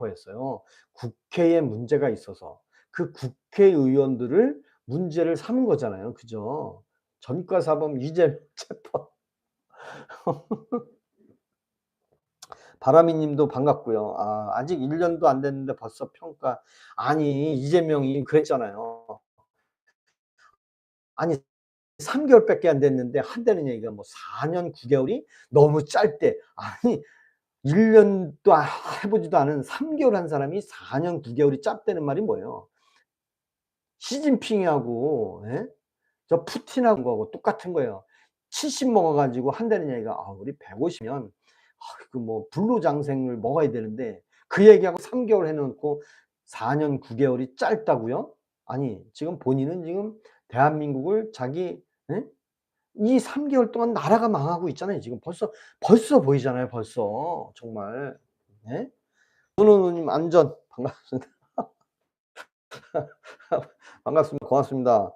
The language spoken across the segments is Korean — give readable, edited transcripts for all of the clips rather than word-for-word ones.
선포했어요. 국회에 문제가 있어서 그 국회의원들을 문제를 삼은 거잖아요. 그죠? 전과사범 이재명 체포. 바람이 님도 반갑고요. 아직 1 년도 안 됐는데 벌써 평가. 아니 이재명이 그랬잖아요. 아니 3 개월밖에 안 됐는데 한다는 얘기가 뭐 4 년 9 개월이 너무 짧대. 아니 1 년도 해 보지도 않은 3 개월 한 사람이 4 년 9 개월이 짧다는 말이 뭐예요? 시진핑하고 예? 저 푸틴하고 거하고 똑같은 거예요. 70 먹어 가지고 한다는 얘기가 우리 150 면 그 뭐 불로장생을 먹어야 되는데 그 얘기하고 3 개월 해 놓고 4 년 9 개월이 짧다고요? 아니 지금 본인은 지금 대한민국을 자기 예? 이 3 개월 동안 나라가 망하고 있잖아요. 지금 벌써 보이잖아요 벌써. 정말. 예? 손은우님 안전 반갑습니다. 반갑습니다. 고맙습니다.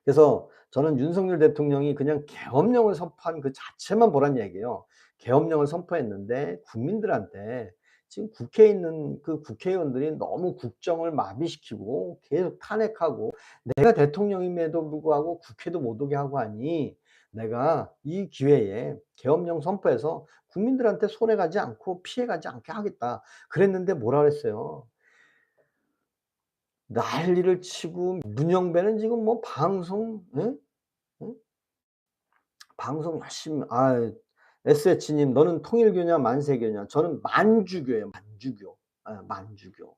그래서 저는 윤석열 대통령이 그냥 계엄령을 선포한 그 자체만 보란 얘기예요. 계엄령을 선포했는데 국민들한테 지금 국회에 있는 그 국회의원들이 너무 국정을 마비시키고 계속 탄핵하고 내가 대통령임에도 불구하고 국회도 못 오게 하고 하니 내가 이 기회에 계엄령 선포해서 국민들한테 손해가지 않고 피해가지 않게 하겠다. 그랬는데 뭐라 그랬어요? 난리를 치고 문영배는 지금 뭐 방송 예? 응? 방송 열심히 SH님 너는 통일교냐 만세교냐. 저는 만주교예요. 만주교. 만주교.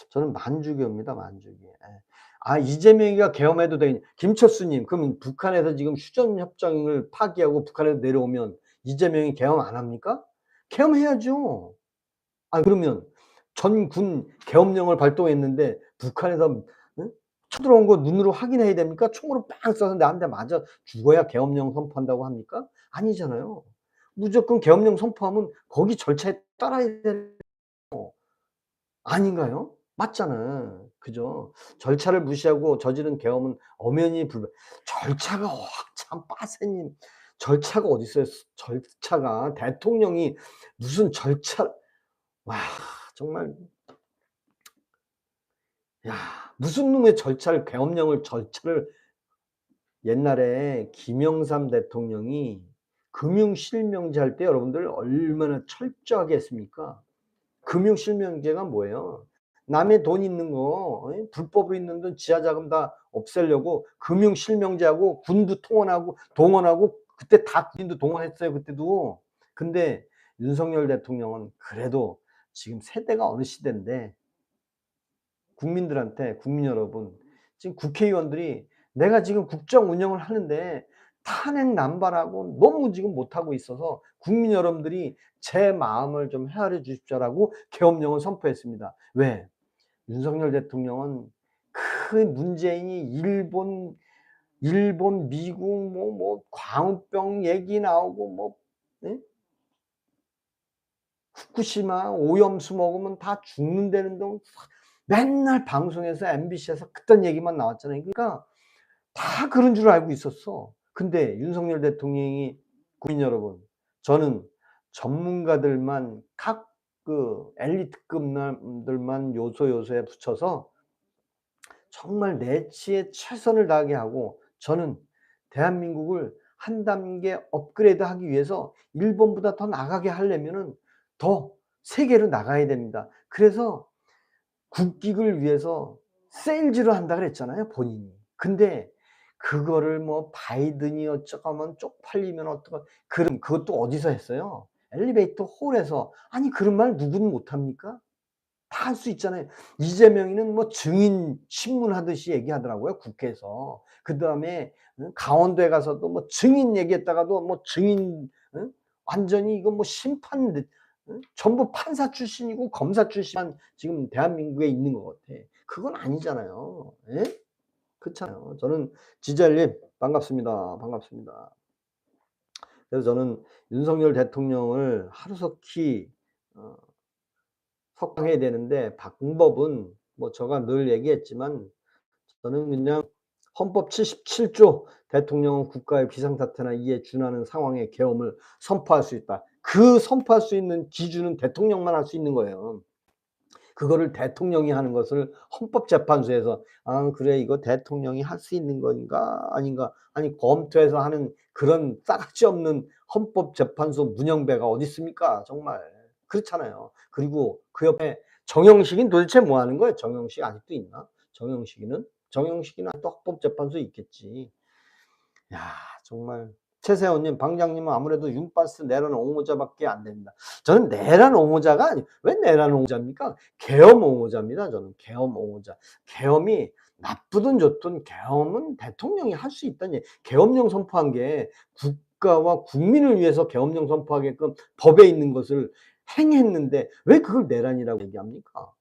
저는 만주교입니다. 만주교. 예. 이재명이가 계엄해도 되겠냐. 김철수님 그러면 북한에서 지금 휴전협정을 파기하고 북한에서 내려오면 이재명이 계엄 안 합니까? 계엄해야죠. 그러면 전군 계엄령을 발동했는데 북한에서 응? 쳐들어온 거 눈으로 확인해야 됩니까? 총으로 빵 쏴서 나한테 맞아 죽어야 계엄령 선포한다고 합니까? 아니잖아요. 무조건 계엄령 선포하면 거기 절차에 따라야 되는 거 아닌가요? 맞잖아요. 그죠? 절차를 무시하고 저지른 계엄은 엄연히 불발. 절차가 참 빠세님 절차가 어디 있어요? 절차가 대통령이 무슨 절차 와 정말 야 무슨 놈의 계엄령을 절차를 옛날에 김영삼 대통령이 금융실명제 할 때 여러분들 얼마나 철저하게 했습니까? 금융실명제가 뭐예요? 남의 돈 있는 거 불법으로 있는 돈 지하자금 다 없애려고 금융실명제하고 군도 동원하고 그때 다 군인도 동원했어요 그때도. 근데 윤석열 대통령은 그래도 지금 세대가 어느 시대인데 국민들한테 국민 여러분 지금 국회의원들이 내가 지금 국정 운영을 하는데 탄핵 남발하고 너무 지금 못하고 있어서 국민 여러분들이 제 마음을 좀 헤아려 주십시오라고 계엄령을 선포했습니다. 왜? 윤석열 대통령은 그 문재인이 일본, 미국 광우병 얘기 나오고 예? 후쿠시마 오염수 먹으면 다 죽는다는 등 맨날 방송에서 MBC에서 그딴 얘기만 나왔잖아요. 그러니까 다 그런 줄 알고 있었어. 근데 윤석열 대통령이 국민 여러분, 저는 전문가들만 각 그 엘리트급들만 요소에 붙여서 정말 내치에 최선을 다하게 하고 저는 대한민국을 한 단계 업그레이드하기 위해서 일본보다 더 나가게 하려면은 더 세계로 나가야 됩니다. 그래서 국익을 위해서 세일즈를 한다 그랬잖아요, 본인이. 근데 그거를 뭐 바이든이 어쩌고 하면 쪽팔리면 어떡하 그럼 그것도 어디서 했어요? 엘리베이터 홀에서. 아니 그런 말 누구는 못 합니까? 다 할 수 있잖아요. 이재명이는 뭐 증인 신문하듯이 얘기하더라고요, 국회에서. 그다음에 강원도에 가서도 뭐 증인 얘기했다가도 뭐 증인 완전히 이거 뭐 심판 전부 판사 출신이고 검사 출신만 지금 대한민국에 있는 것 같아. 그건 아니잖아요. 예? 그렇잖아요. 저는 지젤님 반갑습니다. 반갑습니다. 그래서 저는 윤석열 대통령을 하루속히 어 석방해야 되는데 방법은 뭐 제가 늘 얘기했지만 저는 그냥 헌법 77조 대통령은 국가의 비상사태나 이에 준하는 상황에 계엄을 선포할 수 있다. 그 선포할 수 있는 기준은 대통령만 할 수 있는 거예요. 그거를 대통령이 하는 것을 헌법재판소에서 '아 그래 이거 대통령이 할 수 있는 건가 아닌가.' 아니 검토해서 하는 그런 싸가지 없는 헌법재판소 문영배가 어디 있습니까 정말. 그렇잖아요. 그리고 그 옆에 정영식이는 도대체 뭐 하는 거예요? 정영식 아직도 있나? 정영식이는? 정영식이는 아직도 헌법재판소에 있겠지. 야 정말 최세원님 "방장님은 아무래도 윤바스 내란 옹호자밖에 안 됩니다." 저는 내란 옹호자가 아니 왜 내란 옹호자입니까? 계엄 옹호자입니다 저는. 계엄 옹호자. 계엄이 나쁘든 좋든 계엄은 대통령이 할 수 있다는 얘기. 계엄령 선포한 게 국가와 국민을 위해서 계엄령 선포하게끔 법에 있는 것을 행했는데 왜 그걸 내란이라고 얘기합니까?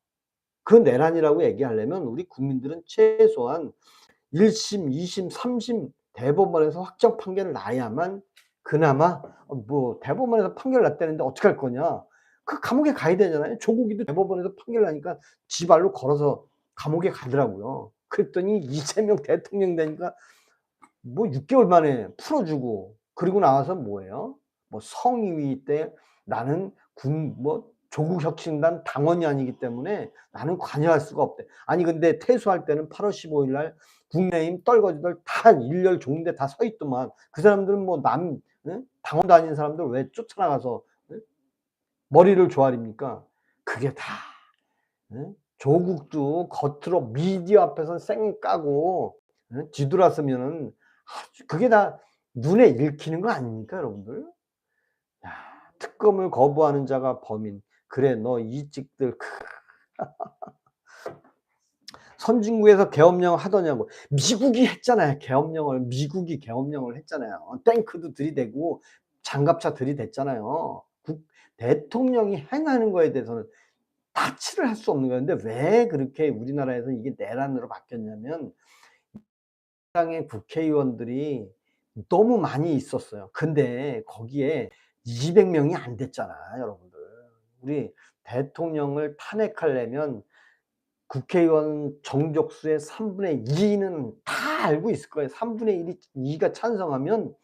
그 내란이라고 얘기하려면 우리 국민들은 최소한 1 심, 2 심, 3심 대법원에서 확정 판결을 나야만 그나마 뭐 대법원에서 판결 났다는데 어떡할 거냐. 그 감옥에 가야 되잖아요. 조국이도 대법원에서 판결 나니까 지 발로 걸어서 감옥에 가더라고요. 그랬더니 이재명 대통령 되니까 뭐 6 개월 만에 풀어 주고 그리고 나와서 뭐예요? 뭐 성인위 때 나는 군 뭐 조국 혁신단 당원이 아니기 때문에 나는 관여할 수가 없대. 아니 근데 퇴소할 때는 8월 15일 날 국민의힘 떨거지들 다 일렬 좋은데 다 서 있더만. 그 사람들은 뭐 남 당원도 아닌 사람들 왜 쫓아나가서 머리를 조아립니까? 그게 다 조국도 겉으로 미디어 앞에서 쌩 까고 뒤돌아서면은 아주 그게 다 눈에 읽히는 거 아닙니까 여러분들? 야 특검을 거부하는 자가 범인. 그래 너 이찍들 선진국에서 계엄령 하더냐고. 미국이 했잖아요. 계엄령을. 미국이 계엄령을 했잖아요. 탱크도 들이대고 장갑차 들이댔잖아요. 대통령이 행하는 거에 대해서는 타치를 할 수 없는 거예요. 근데 왜 그렇게 우리나라에서 이게 내란으로 바뀌었냐면 당의 국회의원들이 너무 많이 있었어요. 근데 거기에 200 명이 안 됐잖아 여러분들. 우리 대통령을 탄핵하려면 국회의원 정족수의 3분의 2는 다 알고 있을 거예요. 3분의 1이 2가 찬성하면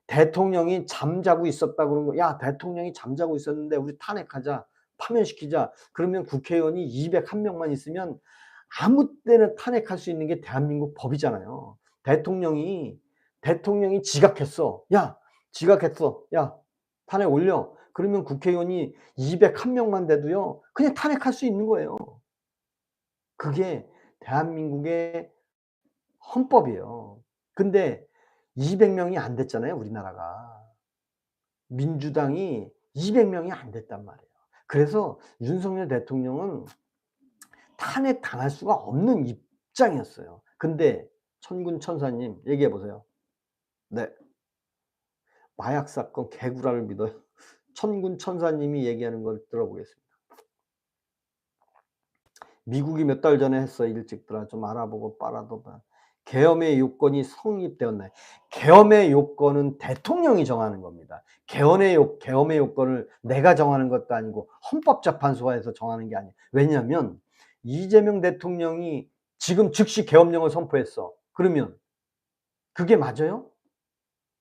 대통령이 잠자고 있었다 그러는 거 "야 대통령이 잠자고 있었는데 우리 탄핵하자. 파면시키자." 그러면 국회의원이 201 명만 있으면 아무 때나 탄핵할 수 있는 게 대한민국 법이잖아요. 대통령이 지각했어. "야 지각했어. 야 탄핵 올려." 그러면 국회의원이 201 명만 돼도요 그냥 탄핵할 수 있는 거예요. 그게 대한민국의 헌법이에요. 근데 200 명이 안 됐잖아요 우리나라가. 민주당이 200 명이 안 됐단 말이에요. 그래서 윤석열 대통령은 탄핵당할 수가 없는 입장이었어요. 근데 천군 천사님 얘기해 보세요. 네. 마약 사건 개구라를 믿어요. 천군 천사님이 얘기하는 걸 들어보겠습니다. 미국이 몇 달 전에 했어 일찍들아 좀 알아보고 빨아둬봐. 계엄의 요건이 성립되었나요? 계엄의 요건은 대통령이 정하는 겁니다. 계엄의 요건을 내가 정하는 것도 아니고 헌법재판소에서 정하는 게 아니에요. 왜냐하면 이재명 대통령이 지금 즉시 계엄령을 선포했어. 그러면 그게 맞아요?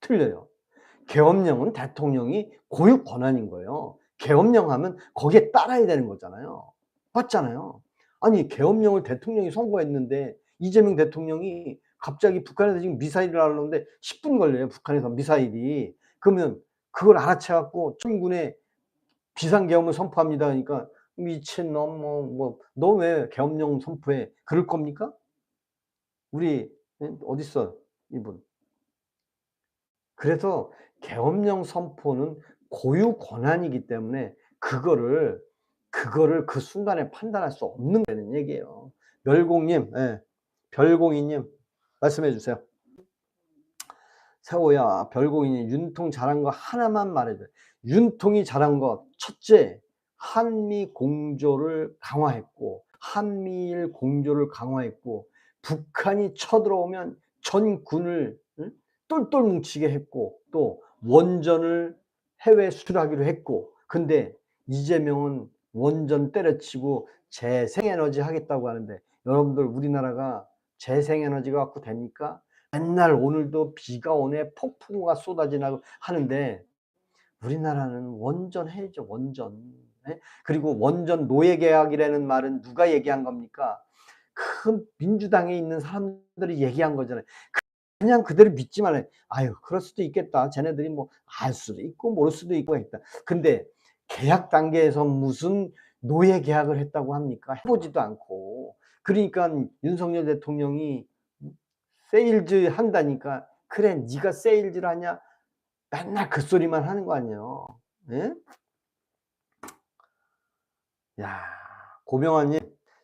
틀려요. 계엄령은 대통령이 고유 권한인 거예요. 계엄령 하면 거기에 따라야 되는 거잖아요. 맞잖아요. 아니 계엄령을 대통령이 선고했는데 이재명 대통령이 갑자기 북한에서 지금 미사일을 날라오는데 10분 걸려요 북한에서 미사일이. 그러면 그걸 알아채 갖고 천군에 비상계엄을 선포합니다 하니까 "미친놈 뭐 너 왜 계엄령 선포해?" 그럴 겁니까? 우리 어딨어 이분. 그래서 계엄령 선포는 고유 권한이기 때문에 그거를 그 순간에 판단할 수 없는 다는 얘기예요. 멸공님, 예. 별공이님 말씀해 주세요. 세호야, 별공이님 윤통 잘한 거 하나만 말해 줘요. 윤통이 잘한 거 첫째, 한미 공조를 강화했고 한미일 공조를 강화했고 북한이 쳐들어오면 전 군을 똘똘 뭉치게 했고 또 원전을 해외 수출하기로 했고 근데 이재명은 원전 때려치고 재생에너지 하겠다고 하는데 여러분들 우리나라가 재생에너지가 갖고 됩니까? 맨날 오늘도 비가 오네 폭풍우가 쏟아지나 하는데 우리나라는 원전 해야죠 원전. 예? 그리고 원전 노예 계약이라는 말은 누가 얘기한 겁니까? 그 민주당에 있는 사람들이 얘기한 거잖아요. 그냥 그대로 믿지 말아요. 아유, 그럴 수도 있겠다. 쟤네들이 뭐 알 수도 있고 모를 수도 있고 했다. 근데 계약 단계에서 무슨 노예 계약을 했다고 합니까? 해보지도 않고. 그러니까 윤석열 대통령이 세일즈 한다니까, 그래 네가 세일즈를 하냐? 맨날 그 소리만 하는 거 아니에요. 예? 야, 고명환님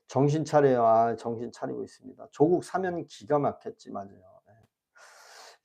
정신 차려요. 아, 정신 차리고 있습니다. 조국 사면 기가 막혔지. 맞아요. 예.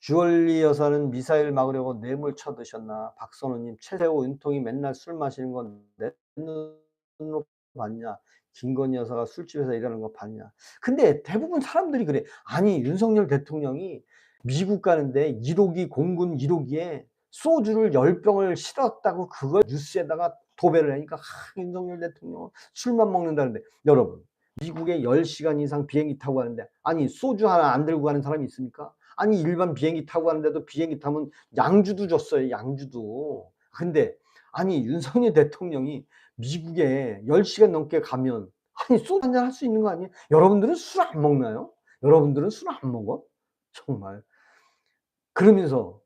주얼리 여사는 미사일 막으려고 뇌물 쳐드셨나? 박선우님, 최세호 윤통이 맨날 술 마시는 건 내 눈으로 봤냐? 김건희 여사가 술집에서 일하는 거 봤냐? 근데 대부분 사람들이 그래. 아니, 윤석열 대통령이 미국 가는데 1호기 공군 1호기에 소주를 10병을 실었다고 그걸 뉴스에다가 도배를 하니까 윤석열 대통령은 술만 먹는다는데, 여러분 미국에 10시간 이상 비행기 타고 가는데 아니 소주 하나 안 들고 가는 사람이 있습니까? 아니 일반 비행기 타고 가는데도 비행기 타면 양주도 줬어요. 양주도. 근데 아니 윤석열 대통령이 미국에 10시간 넘게 가면 아니 소주 한잔 할 수 있는 거 아니에요? 여러분들은 술 안 먹나요? 여러분들은 술 안 먹어? 정말. 그러면서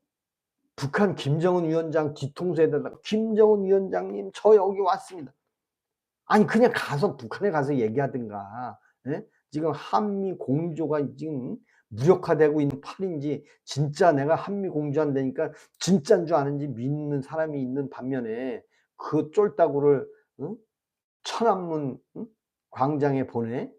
북한 김정은 위원장 뒤통수에다가 김정은 위원장님 저 여기 왔습니다. 아니 그냥 가서 북한에 가서 얘기하든가. 예? 지금 한미 공조가 지금 무력화되고 있는 판인지 진짜 내가 한미 공조한다니까 진짜인 줄 아는지 믿는 사람이 있는 반면에 그 쫄따구를 응? 천안문 응? 광장에 보내?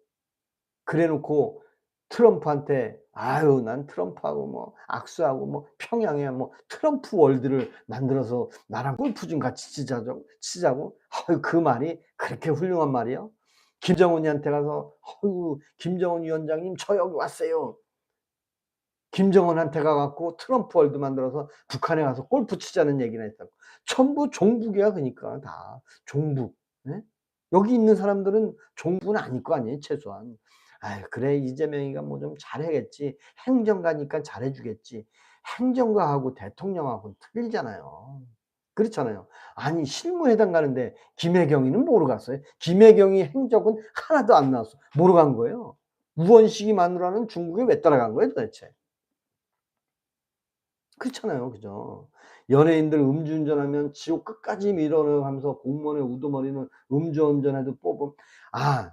그래 놓고 트럼프한테 아유 난 트럼프하고 뭐 악수하고 뭐 평양에 뭐 트럼프 월드를 만들어서 나랑 골프 좀 같이 치자고. 아유 그 말이 그렇게 훌륭한 말이요? 김정은이한테 가서 아유 김정은 위원장님 저 여기 왔어요. 김정은한테 가갖고 트럼프 월드 만들어서 북한에 가서 골프 치자는 얘기나 했다고. 전부 종북이야. 그러니까 다 종북. 예? 여기 있는 사람들은 종북은 아닐 거 아니에요 최소한. 아유 그래 이재명이가 뭐 좀 잘해겠지. 행정가니까 잘해주겠지. 행정가하고 대통령하고는 틀리잖아요. 그렇잖아요. 아니 실무회담 가는데 김혜경이는 뭐로 갔어요? 김혜경이 행적은 하나도 안 나왔어. 뭐로 간 거예요? 우원식이 마누라는 중국에 왜 따라간 거예요 도대체? 그렇잖아요. 그죠? 연예인들 음주운전하면 지옥 끝까지 밀어넣으면서 공무원의 우두머리는 음주운전해도 뽑음. 아,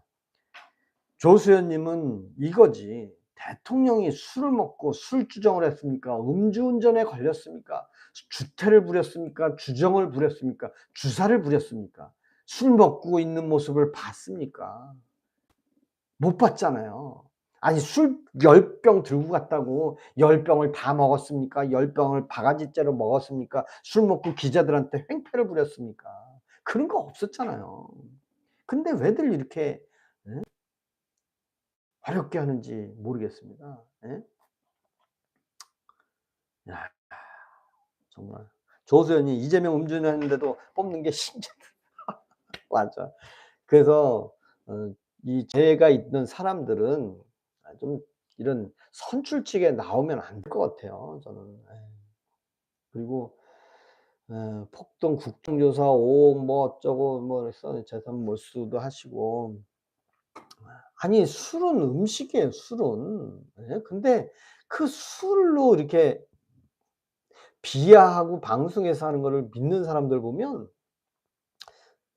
조수연 님은 이거지. 대통령이 술을 먹고 술주정을 했습니까? 음주운전에 걸렸습니까? 주태를 부렸습니까? 주정을 부렸습니까? 주사를 부렸습니까? 술 먹고 있는 모습을 봤습니까? 못 봤잖아요. 아니 술 10병 들고 갔다고 10병을 다 먹었습니까? 10병을 바가지째로 먹었습니까? 술 먹고 기자들한테 횡패를 부렸습니까? 그런 거 없었잖아요. 근데 왜들 이렇게 예? 어렵게 하는지 모르겠습니다. 예? 야, 정말 조수연이 이재명 음주운전했는데도 뽑는 게 신기하다. 맞아. 그래서 이 죄가 있는 사람들은 좀 이런 선출직에 나오면 안 될 것 같아요 저는. 예. 그리고 폭동 국정조사 5억 뭐 어쩌고 뭐 그래서 재산 몰수도 하시고. 아니 술은 음식이에요 술은. 예? 근데 그 술로 이렇게 비하하고 방송에서 하는 거를 믿는 사람들 보면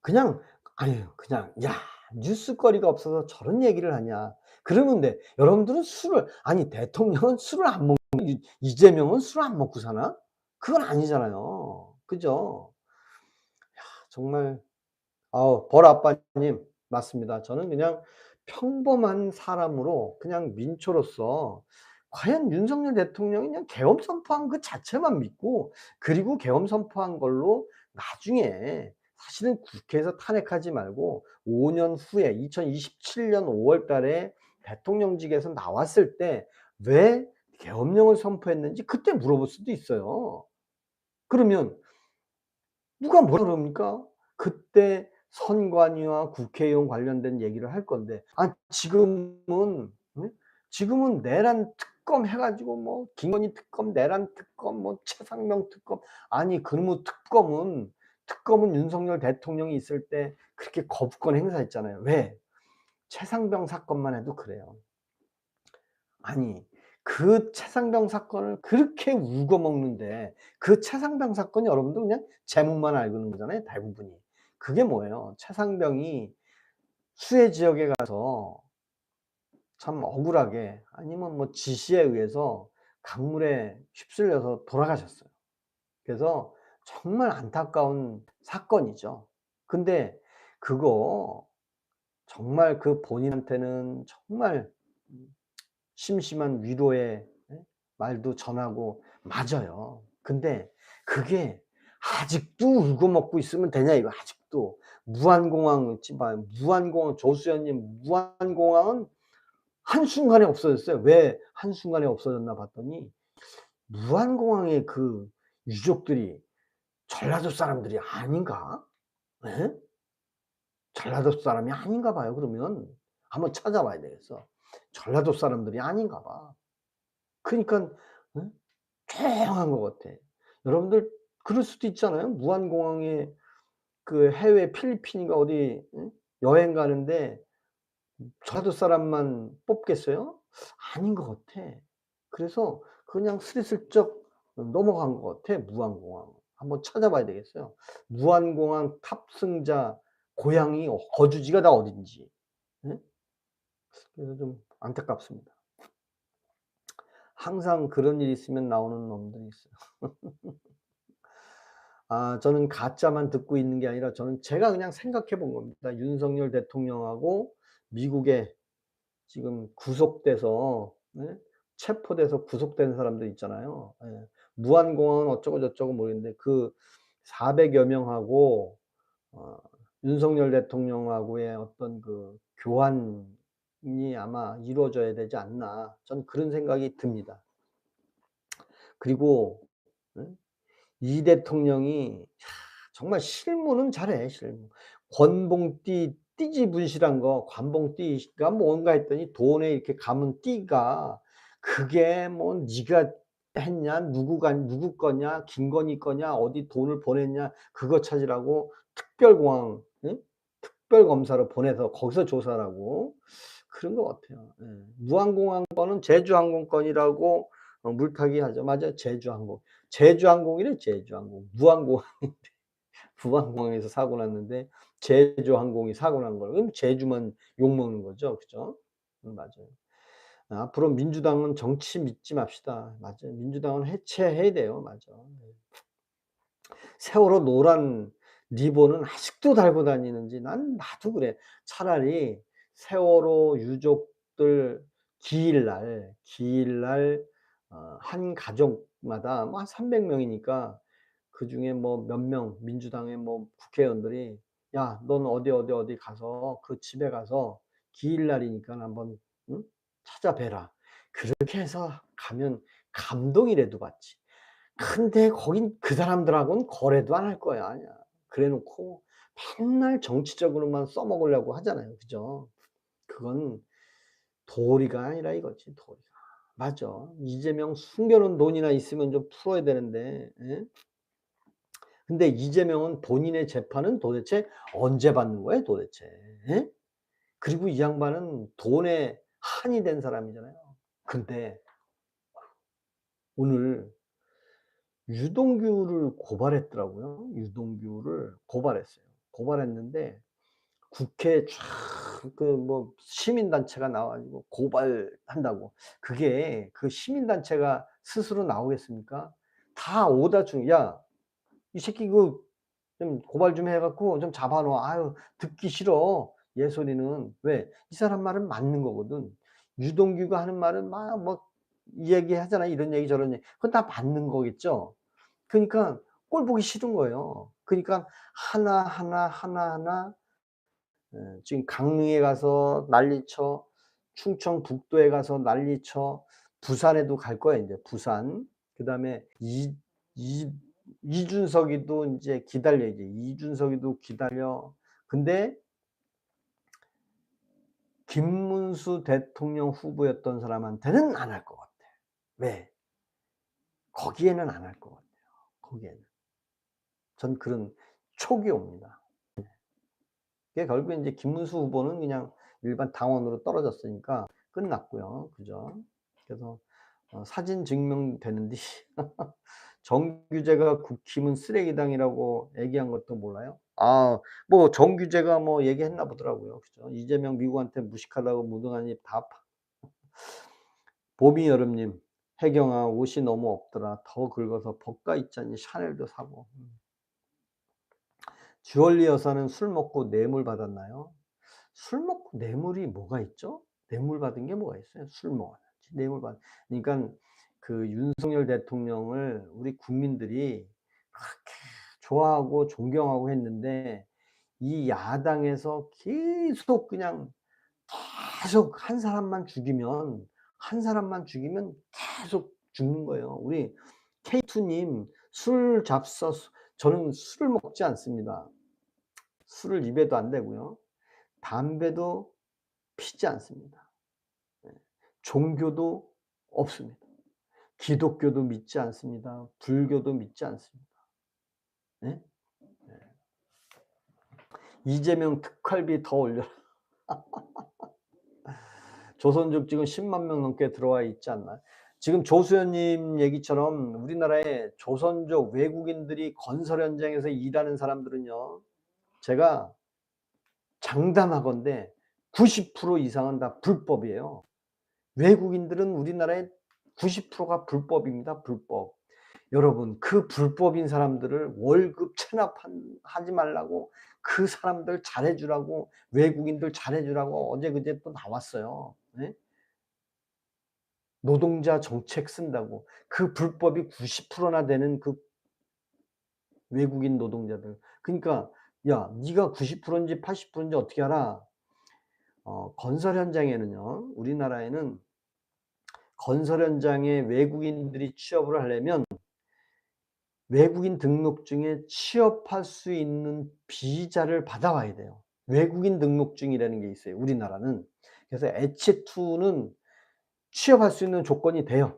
그냥 아유 그냥 '야 뉴스거리가 없어서 저런 얘기를 하냐.' 그러면 돼. 여러분들은 술을 아니 대통령은 술을 안 먹는 이재명은 술 안 먹고 사나? 그건 아니잖아요. 그죠? 정말 벌아빠님 맞습니다. 저는 그냥 평범한 사람으로 그냥 민초로서 과연 윤석열 대통령이 그냥 계엄 선포한 그 자체만 믿고, 그리고 계엄 선포한 걸로 나중에 사실은 국회에서 탄핵하지 말고 5년 후에 2027년 5월 달에 대통령직에서 나왔을 때 왜 계엄령을 선포했는지 그때 물어볼 수도 있어요. 그러면 누가 뭐라 그럽니까? 그때 선관위와 국회의원 관련된 얘기를 할 건데 지금은 응? 지금은 내란 특검 해 가지고 뭐 김건희 특검, 내란 특검, 뭐 최상명 특검. 아니 그러면 특검은 특검은 윤석열 대통령이 있을 때 그렇게 거부권 행사했잖아요. 왜? 최상병 사건만 해도 그래요. 아니, 그 최상병 사건을 그렇게 울고 먹는데, 그 최상병 사건이 여러분들 그냥 제목만 알고 있는 거잖아요, 대부분이. 그게 뭐예요? 최상병이 수해 지역에 가서 참 억울하게, 아니면 뭐 지시에 의해서 강물에 휩쓸려서 돌아가셨어요. 그래서 정말 안타까운 사건이죠. 근데 그거 정말 그 본인한테는 정말 심심한 위로의 말도 전하고 맞아요. 근데 그게 아직도 울고 먹고 있으면 되냐 이거. 아직도 무안공항 무안공항 조수연님, 무안공항은 한순간에 없어졌어요. 왜 한순간에 없어졌나 봤더니 무안공항의 그 유족들이 전라도 사람들이 아닌가? 예? 전라도 사람이 아닌가 봐요. 그러면 한번 찾아봐야 되겠어. 전라도 사람들이 아닌가 봐. 그러니깐 예? 조용한 것 같아. 여러분들 그럴 수도 있잖아요. 무안공항에 그 해외 필리핀인가 어디 여행 가는데 전라도 사람만 뽑겠어요? 아닌 것 같아. 그래서 그냥 스리슬쩍 넘어간 것 같아, 무안공항. 한번 찾아봐야 되겠어요. 무안공항 탑승자 고향이 거주지가 다 어딘지. 예? 그래서 좀 안타깝습니다. 항상 그런 일이 있으면 나오는 놈들이 있어요. 저는 가짜만 듣고 있는 게 아니라 저는 제가 그냥 생각해 본 겁니다. 윤석열 대통령하고 미국에 지금 구속돼서 체포돼서 구속된 사람들 있잖아요. 예. 무안공항은 어쩌고 저쩌고 모르겠는데 그 400여 명하고 어 윤석열 대통령하고의 어떤 그 교환이 아마 이루어져야 되지 않나, 저는 그런 생각이 듭니다. 그리고 예? 이 대통령이 정말 실무는 잘해, 실무. 권봉띠 띠지 분실한 거, 관봉띠가 뭔가 했더니 돈에 이렇게 감은 띠가 그게 뭐 네가 했냐, 누구 거냐, 김건희 거냐, 어디 돈을 보냈냐, 그거 찾으라고 특별공항, 응? 특별검사로 보내서 거기서 조사하라고 그런 것 같아요. 예. 무항공항 거는 제주항공 건이라고 물타기 하죠. 맞아요. 제주항공. 제주항공이래, 제주항공. 무항공항. 무항공항에서 사고 났는데 제주항공이 사고 난 거예요. 그럼 제주만 욕먹는 거죠. 그죠? 맞아요. 앞으로 민주당은 정치 믿지 맙시다. 맞아요. 민주당은 해체해야 돼요. 맞아. 네. 세월호 노란 리본은 아직도 달고 다니는지 난 나도 그래. 차라리 세월호 유족들 기일날 한 가족마다 뭐 한 300명이니까 그중에 뭐 몇 명 민주당의 뭐 국회의원들이 "야 넌 어디 가서 그 집에 가서 기일날이니까 한번 응? 찾아뵈라." 그렇게 해서 가면 감동이라도 받지. 근데 거긴 그 사람들하고는 거래도 안 할 거야. 아니야. 그래 놓고 맨날 정치적으로만 써먹으려고 하잖아요. 그죠? 그건 도리가 아니라 이거지, 도리가. 맞아. 이재명 숨겨 놓은 돈이나 있으면 좀 풀어야 되는데 예? 근데 이재명은 본인의 재판은 도대체 언제 받는 거예요, 도대체? 예? 그리고 이 양반은 돈에 한이 된 사람이잖아요. 근데 오늘 유동규를 고발했더라고요. 유동규를 고발했어요. 고발했는데 국회에 쫙 그 뭐 시민단체가 나와 가지고 고발한다고. 그게 그 시민단체가 스스로 나오겠습니까? 다 오다 중 "야 이 새끼 그 좀 고발 좀 해 갖고 좀 잡아 놓아." "아유 듣기 싫어." 얘 소리는. 왜? 이 사람 말은 맞는 거거든. 유동규가 하는 말은 막 뭐 얘기하잖아. 이런 얘기 저런 얘기. 그건 다 맞는 거겠죠. 그러니까 꼴 보기 싫은 거예요. 그러니까 하나하나 지금 강릉에 가서 난리쳐, 충청북도에 가서 난리쳐, 부산에도 갈 거야 인제 부산. 그다음에 이 이준석이도 인제 기다려야지. 이준석이도 기다려. 근데 김문수 대통령 후보였던 사람한테는 안 할 것 같아. 왜? 거기에는 안 할 것 같아요, 거기에는. 전 그런 촉이 옵니다. 그게 결국에 이제 김문수 후보는 그냥 일반 당원으로 떨어졌으니까 끝났고요. 그죠? 그래서 사진 증명되는데 정규제가 국힘은 쓰레기당이라고 얘기한 것도 몰라요? 뭐 정규제가 뭐 얘기했나 보더라고요. 그죠? 이재명 미국한테 무식하다고 무능하니 다 봄이 여름님, 혜경아 옷이 너무 없더라. 더 긁어서 벗가 있자니 샤넬도 사고. 주얼리 여사는 술 먹고 뇌물 받았나요? 술 먹고 뇌물이 뭐가 있죠? 뇌물 받은 게 뭐가 있어요? 술 먹었지. 뇌물 받. 그러니까 그 윤석열 대통령을 우리 국민들이 그렇게 좋아하고 존경하고 했는데 이 야당에서 계속 그냥 계속 한 사람만 죽이면 계속 죽는 거예요. 우리 K2님 술 잡서 저는 술을 먹지 않습니다. 술을 입에도 안 대고요. 담배도 피지 않습니다. 예. 종교도 없습니다. 기독교도 믿지 않습니다. 불교도 믿지 않습니다. 네? 네. 이재명 특활비 더 올려라. 조선족 지금 10만 명 넘게 들어와 있지 않나요? 지금 조수연님 얘기처럼 우리나라에 조선족 외국인들이 건설 현장에서 일하는 사람들은요, 제가 장담하건대 90% 이상은 다 불법이에요. 외국인들은 우리나라의 90%가 불법입니다. 불법. 여러분 그 불법인 사람들을 월급 체납하지 말라고 그 사람들 잘해주라고 외국인들 잘해주라고 어제 그제 또 나왔어요. 네? 노동자 정책 쓴다고 그 불법이 90%나 되는 그 외국인 노동자들. 그러니까 야 네가 90%인지 80%인지 어떻게 알아? 건설 현장에는요, 우리나라에는 건설 현장에 외국인들이 취업을 하려면 외국인 등록증에 취업할 수 있는 비자를 받아와야 돼요. 외국인 등록증이라는 게 있어요, 우리나라는. 그래서 H2는 취업할 수 있는 조건이 돼요.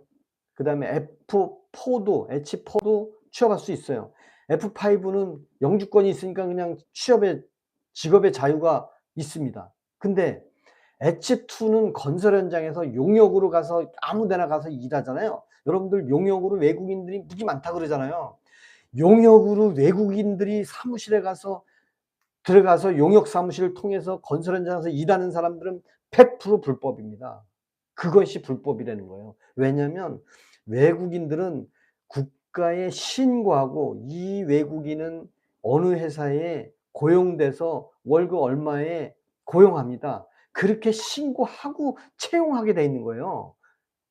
그 다음에 F4도, H4도 취업할 수 있어요. F5는 영주권이 있으니까 그냥 직업의 자유가 있습니다. 근데 H2는 건설 현장에서 용역으로 가서 아무 데나 가서 일하잖아요. 여러분들 용역으로 외국인들이 무지 많다 그러잖아요. 용역으로 외국인들이 사무실에 가서 들어가서 용역 사무실을 통해서 건설 현장에서 일하는 사람들은 100% 불법입니다. 그것이 불법이라는 거예요. 왜냐하면 외국인들은 국가에 신고하고 이 외국인은 어느 회사에 고용돼서 월급 얼마에 고용합니다. 그렇게 신고하고 채용하게 돼 있는 거예요,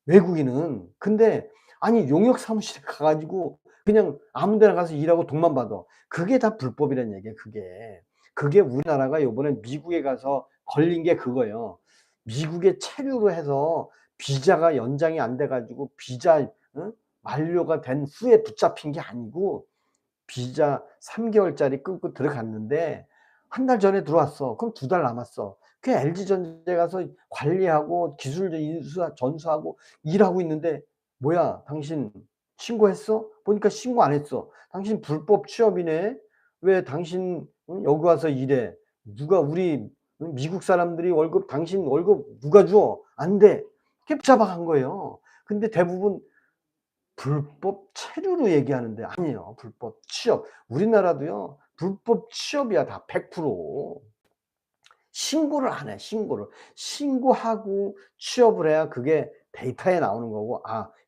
외국인은. 근데 아니 용역 사무실에 가 가지고 그냥 아무 데나 가서 일하고 돈만 받아. 그게 다 불법이라는 얘기예요, 그게. 그게 우리나라가 요번에 미국에 가서 걸린 게 그거예요. 미국에 체류로 해서 비자가 연장이 안 돼 가지고 비자 만료가 된 후에 붙잡힌 게 아니고 비자 3개월짜리 끊고 들어갔는데 한 달 전에 들어왔어. 그럼 2달 남았어. 그 LG전자에 가서 관리하고 기술 전수하고 일하고 있는데 뭐야 당신 신고했어? 보니까 신고 안 했어. 당신 불법 취업이네. 왜 당신 여기 와서 일해? 누가 우리 미국 사람들이 월급 당신 월급 누가 줘? 안 돼. 이렇게 잡아간 거예요. 근데 대부분 불법 체류로 얘기하는데 아니에요. 불법 취업. 우리나라도요. 불법 취업이야 다 100%. 신고를 안 해. 신고하고 취업을 해야 그게 데이터에 나오는 거고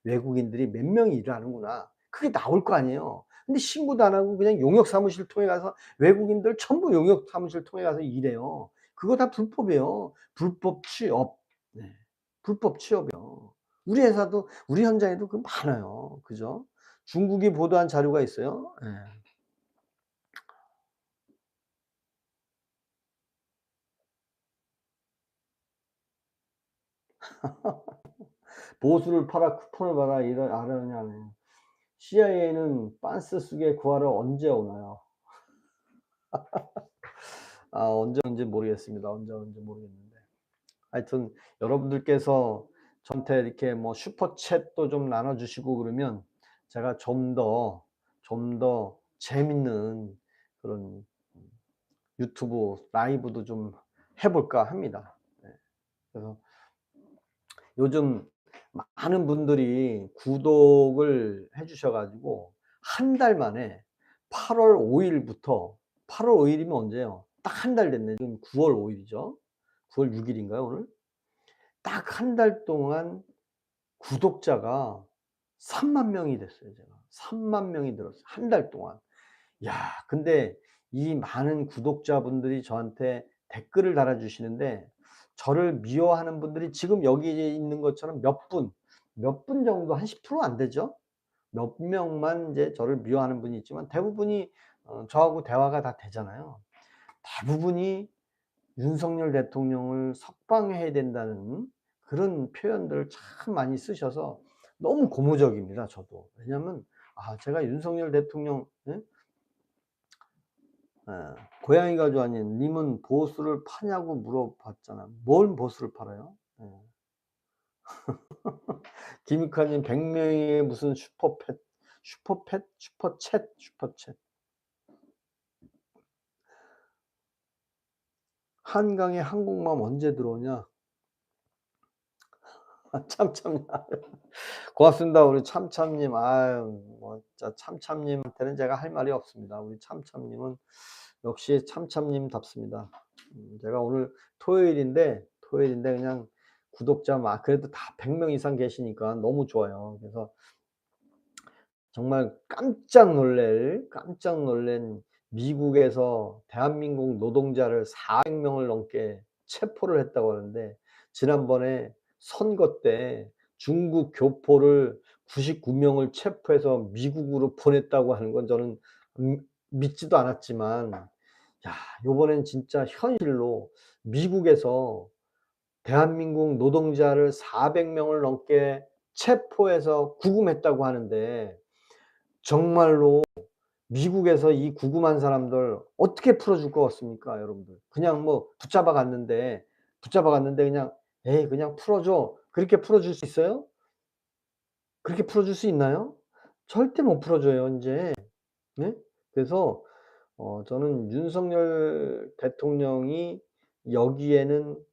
외국인들이 몇 명이 일을 하는구나. 그게 나올 거 아니에요. 근데 신고도 안 하고 그냥 용역 사무실 통해 가서 외국인들 전부 용역 사무실 통해 가서 일해요. 그거 다 불법이에요. 불법 취업. 네. 불법 취업이요. 우리 회사도 우리 현장에도 그 많아요. 그죠? 중국이 보도한 자료가 있어요. 예. 보수를 팔아 쿠폰을 받아 이런 아르냐네. CIA는 빤스 속에 구하러 언제 오나요? 언제 오는지 모르겠습니다. 언제 오는지 모르겠는데. 하여튼 여러분들께서 저한테 이렇게 뭐 슈퍼챗도 좀 나눠 주시고 그러면 제가 좀 더 재밌는 그런 유튜브 라이브도 좀 해 볼까 합니다. 네. 그래서 요즘 많은 분들이 구독을 해 주셔 가지고 한 달 만에 8월 5 일부터, 8월 5 일이면 언제예요? 딱 한 달 됐네. 지금 9월 5 일이죠. 9월 6 일인가요, 오늘? 딱 한 달 동안 구독자가 3만 명이 됐어요, 제가. 3만 명이 늘었어요, 한 달 동안. 야, 근데 이 많은 구독자분들이 저한테 댓글을 달아 주시는데, 저를 미워하는 분들이 지금 여기 있는 것처럼 몇 분 정도, 한 10% 안 되죠? 몇 명만 이제 저를 미워하는 분이 있지만, 대부분이 저하고 대화가 다 되잖아요. 대부분이 윤석열 대통령을 석방해야 된다는 그런 표현들을 참 많이 쓰셔서 너무 고무적입니다, 저도. 왜냐하면 제가 윤석열 대통령, 예? 예, 고양이가 좋아하는 님은 보수를 파냐고 물어봤잖아. 뭘 보수를 팔아요? 예. 김익환님 100명의 무슨 슈퍼챗. 한강에 한국맘 언제 들어오냐? 참참. 고맙습니다. 우리 참참님. 아유, 뭐 진짜 참참님한테는 제가 할 말이 없습니다. 우리 참참님은 역시 참참님답습니다. 제가 오늘 토요일인데 그냥 구독자 그래도 다 100명 이상 계시니까 너무 좋아요. 그래서 정말 깜짝 놀란 미국에서 대한민국 노동자를 400명을 넘게 체포를 했다고 하는데, 지난번에 선거 때 중국 교포를 99명을 체포해서 미국으로 보냈다고 하는 건 저는 믿지도 않았지만, 야, 요번엔 진짜 현실로 미국에서 대한민국 노동자를 400명을 넘게 체포해서 구금했다고 하는데, 정말로 미국에서 이 구금한 사람들 어떻게 풀어줄 것 같습니까, 여러분들? 그냥 뭐 붙잡아 갔는데 그냥 에이 그냥 풀어줘, 그렇게 풀어줄 수 있어요? 그렇게 풀어줄 수 있나요? 절대 못 풀어줘요, 인제. 네? 그래서 저는 윤석열 대통령이 여기에는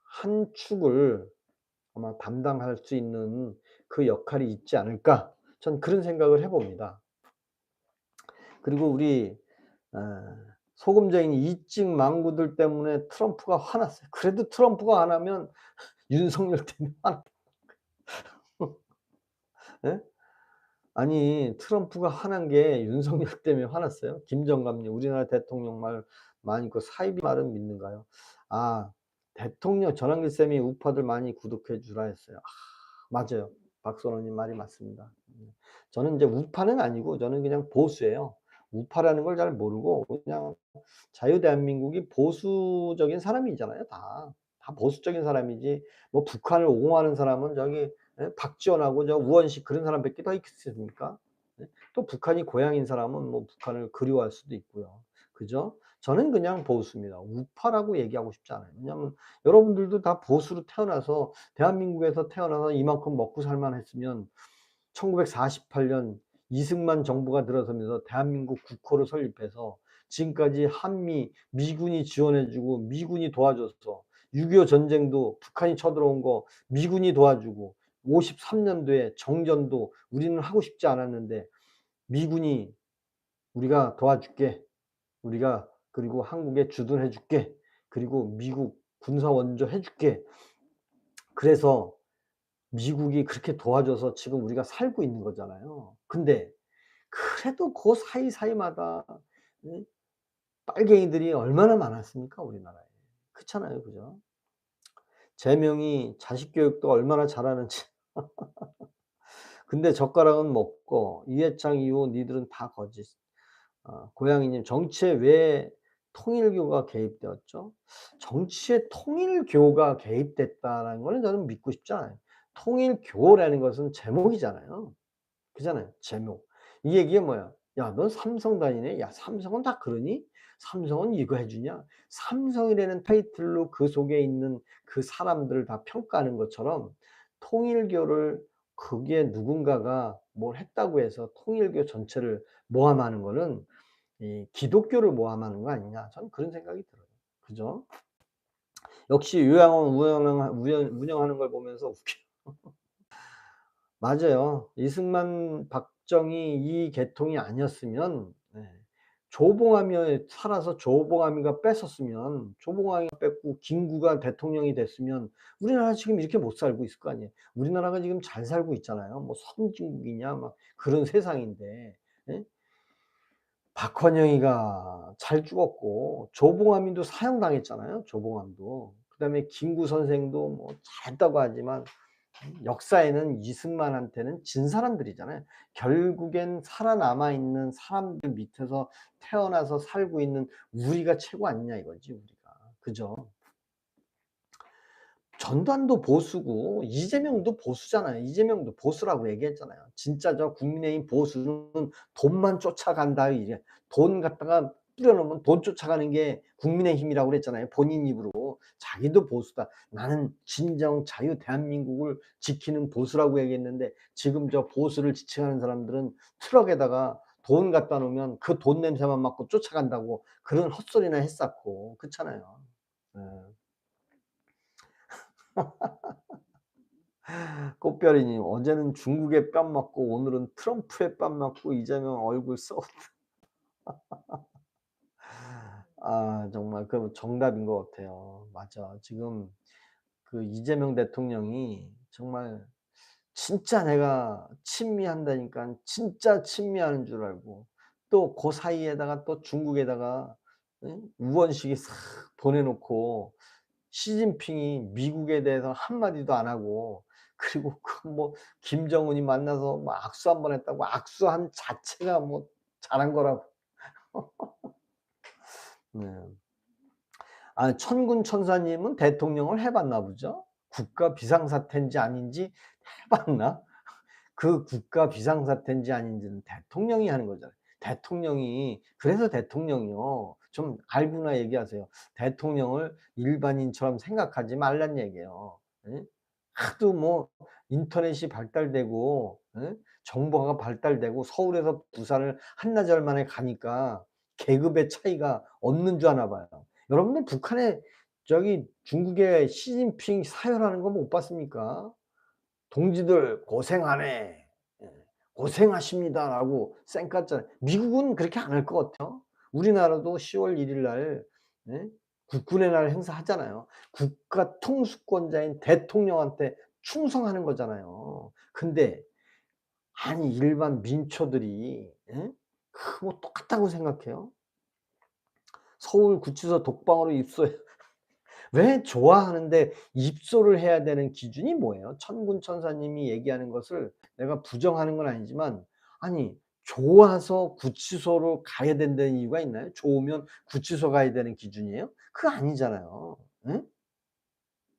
한 축을 아마 담당할 수 있는 그 역할이 있지 않을까, 전 그런 생각을 해 봅니다. 그리고 우리 소금쟁이 이찍 망구들 때문에 트럼프가 화났어요. 그래도 트럼프가 안 하면 윤석열 때문에 예? 아니, 트럼프가 화난 게 윤석열 때문에 화났어요? 김정감님, 우리나라 대통령 말 많이 그 사이비 말은 믿는가요? 대통령 전환기 쌤이 우파들 많이 구독해 주라 했어요. 맞아요. 박선호님 말이 맞습니다. 저는 이제 우파는 아니고 저는 그냥 보수예요. 우파라는 걸 잘 모르고 그냥 자유대한민국이 보수적인 사람이잖아요, 다. 다 보수적인 사람이지, 뭐 북한을 옹호하는 사람은 저기 박지원하고 저 우원식 그런 사람밖에 더 있겠습니까? 예? 또 북한이 고향인 사람은 뭐 북한을 그리워할 수도 있고요. 그죠? 저는 그냥 보수입니다. 우파라고 얘기하고 싶지 않아요. 왜냐하면 여러분들도 다 보수로 태어나서, 대한민국에서 태어나서 이만큼 먹고 살만 했으면 1948년 이승만 정부가 들어서면서 대한민국 국호를 설립해서 지금까지 미군이 지원해 주고 미군이 도와줘서, 6.25 전쟁도 북한이 쳐들어온 거 미군이 도와주고, 53년도에 정전도 우리는 하고 싶지 않았는데 미군이 우리가 도와줄게, 우리가 그리고 한국에 주둔해 줄게, 그리고 미국 군사 원조 해 줄게, 그래서 미국이 그렇게 도와줘서 지금 우리가 살고 있는 거잖아요. 근데 그래도 그 사이사이마다 빨갱이들이 얼마나 많았습니까, 우리나라에. 그렇잖아요, 그죠? 제명이 자식 교육도 얼마나 잘하는지. 근데 젓가락은 먹고, 이해창 이후 니들은 다 거짓. 고양이님, 정치에 왜 통일교가 개입되었죠? 정치에 통일교가 개입됐다는 거는 저는 믿고 싶지 않아요. 통일교라는 것은 제목이잖아요. 그잖아요, 제목. 이 얘기가 뭐야? 야, 넌 삼성 다니네? 야, 삼성은 다 그러니? 삼성은 이거 해주냐? 삼성이라는 타이틀로 그 속에 있는 그 사람들을 다 평가하는 것처럼, 통일교를, 그게 누군가가 뭘 했다고 해서 통일교 전체를 모함하는 거는 이 기독교를 모함하는 거 아니냐. 저는 그런 생각이 들어요. 그죠? 역시 요양원 운영하는 걸 보면서 웃겨. 맞아요. 이승만, 박정희 이 계통이 아니었으면, 조봉암이 살아서 조봉암이가 뺏었으면, 조봉암이가 뺏고 김구가 대통령이 됐으면 우리나라 지금 이렇게 못 살고 있을 거 아니에요. 우리나라가 지금 잘 살고 있잖아요. 뭐 선진국이냐 막 그런 세상인데. 예? 박헌영이가 잘 죽었고 조봉암이도 사형당했잖아요. 조봉암도. 그다음에 김구 선생도 뭐 잘했다고 하지만 역사에는 이승만한테는 진 사람들이잖아요. 결국엔 살아남아 있는 사람들 밑에서 태어나서 살고 있는 우리가 최고 아니냐 이거지 우리가. 그죠? 전두환도 보수고 이재명도 보수잖아요. 이재명도 보수라고 얘기했잖아요. 진짜 저 국민의힘 보수는 돈만 쫓아간다 이래. 돈 갖다가 뿌려놓으면 돈 쫓아가는 게 국민의힘이라고 그랬잖아요. 본인 입으로. 자기도 보수다. 나는 진정 자유 대한민국을 지키는 보수라고 얘기했는데 지금 저 보수를 지칭하는 사람들은 트럭에다가 돈 갖다 놓으면 그 돈 냄새만 맡고 쫓아간다고 그런 헛소리나 했었고 그렇잖아요. 예. 꽃별이님, 어제는 중국의 뺨 맞고 오늘은 트럼프의 뺨 맞고 이재명 얼굴 썩. 아, 정말 그 정답인 것 같아요. 맞아. 지금 그 이재명 대통령이 정말 진짜 내가 친미한다니까 진짜 친미하는 줄 알고 또 그 사이에다가 또 중국에다가 우원식이 싹 보내놓고 시진핑이 미국에 대해서 한마디도 안 하고 그리고 그 뭐 김정은이 만나서 뭐 악수 한번 했다고 악수한 자체가 뭐 잘한 거라고. 네. 아, 천군 천사님은 대통령을 해 봤나 보죠? 국가 비상사태인지 아닌지 해 봤나? 그 국가 비상사태인지 아닌지는 대통령이 하는 거잖아요. 대통령이 그래서 대통령이요. 좀 알고나 얘기하세요. 대통령을 일반인처럼 생각하지 말란 얘기예요. 예? 하도 뭐 인터넷이 발달되고 정보가 발달되고 서울에서 부산을 한나절 만에 가니까 계급의 차이가 없는 줄 아나 봐요. 여러분들 북한에 저기 중국의 시진핑 사열하는 거 못 봤습니까? 동지들 고생하네. 예. 고생하십니다라고 쌩깠잖아요. 미국은 그렇게 안 할 것 같아요. 우리나라도 10월 1일 날 국군의 날 행사하잖아요. 국가 통수권자인 대통령한테 충성하는 거잖아요. 근데 아니 일반 민초들이 그 뭐 똑같다고 생각해요? 서울 구치소 독방으로 입소해 왜 좋아하는데 입소를 해야 되는 기준이 뭐예요? 천군 천사님이 얘기하는 것을 내가 부정하는 건 아니지만 아니 좋아서 구치소로 가야 된다는 이유가 있나요? 좋으면 구치소 가야 되는 기준이에요? 그거 아니잖아요. 응?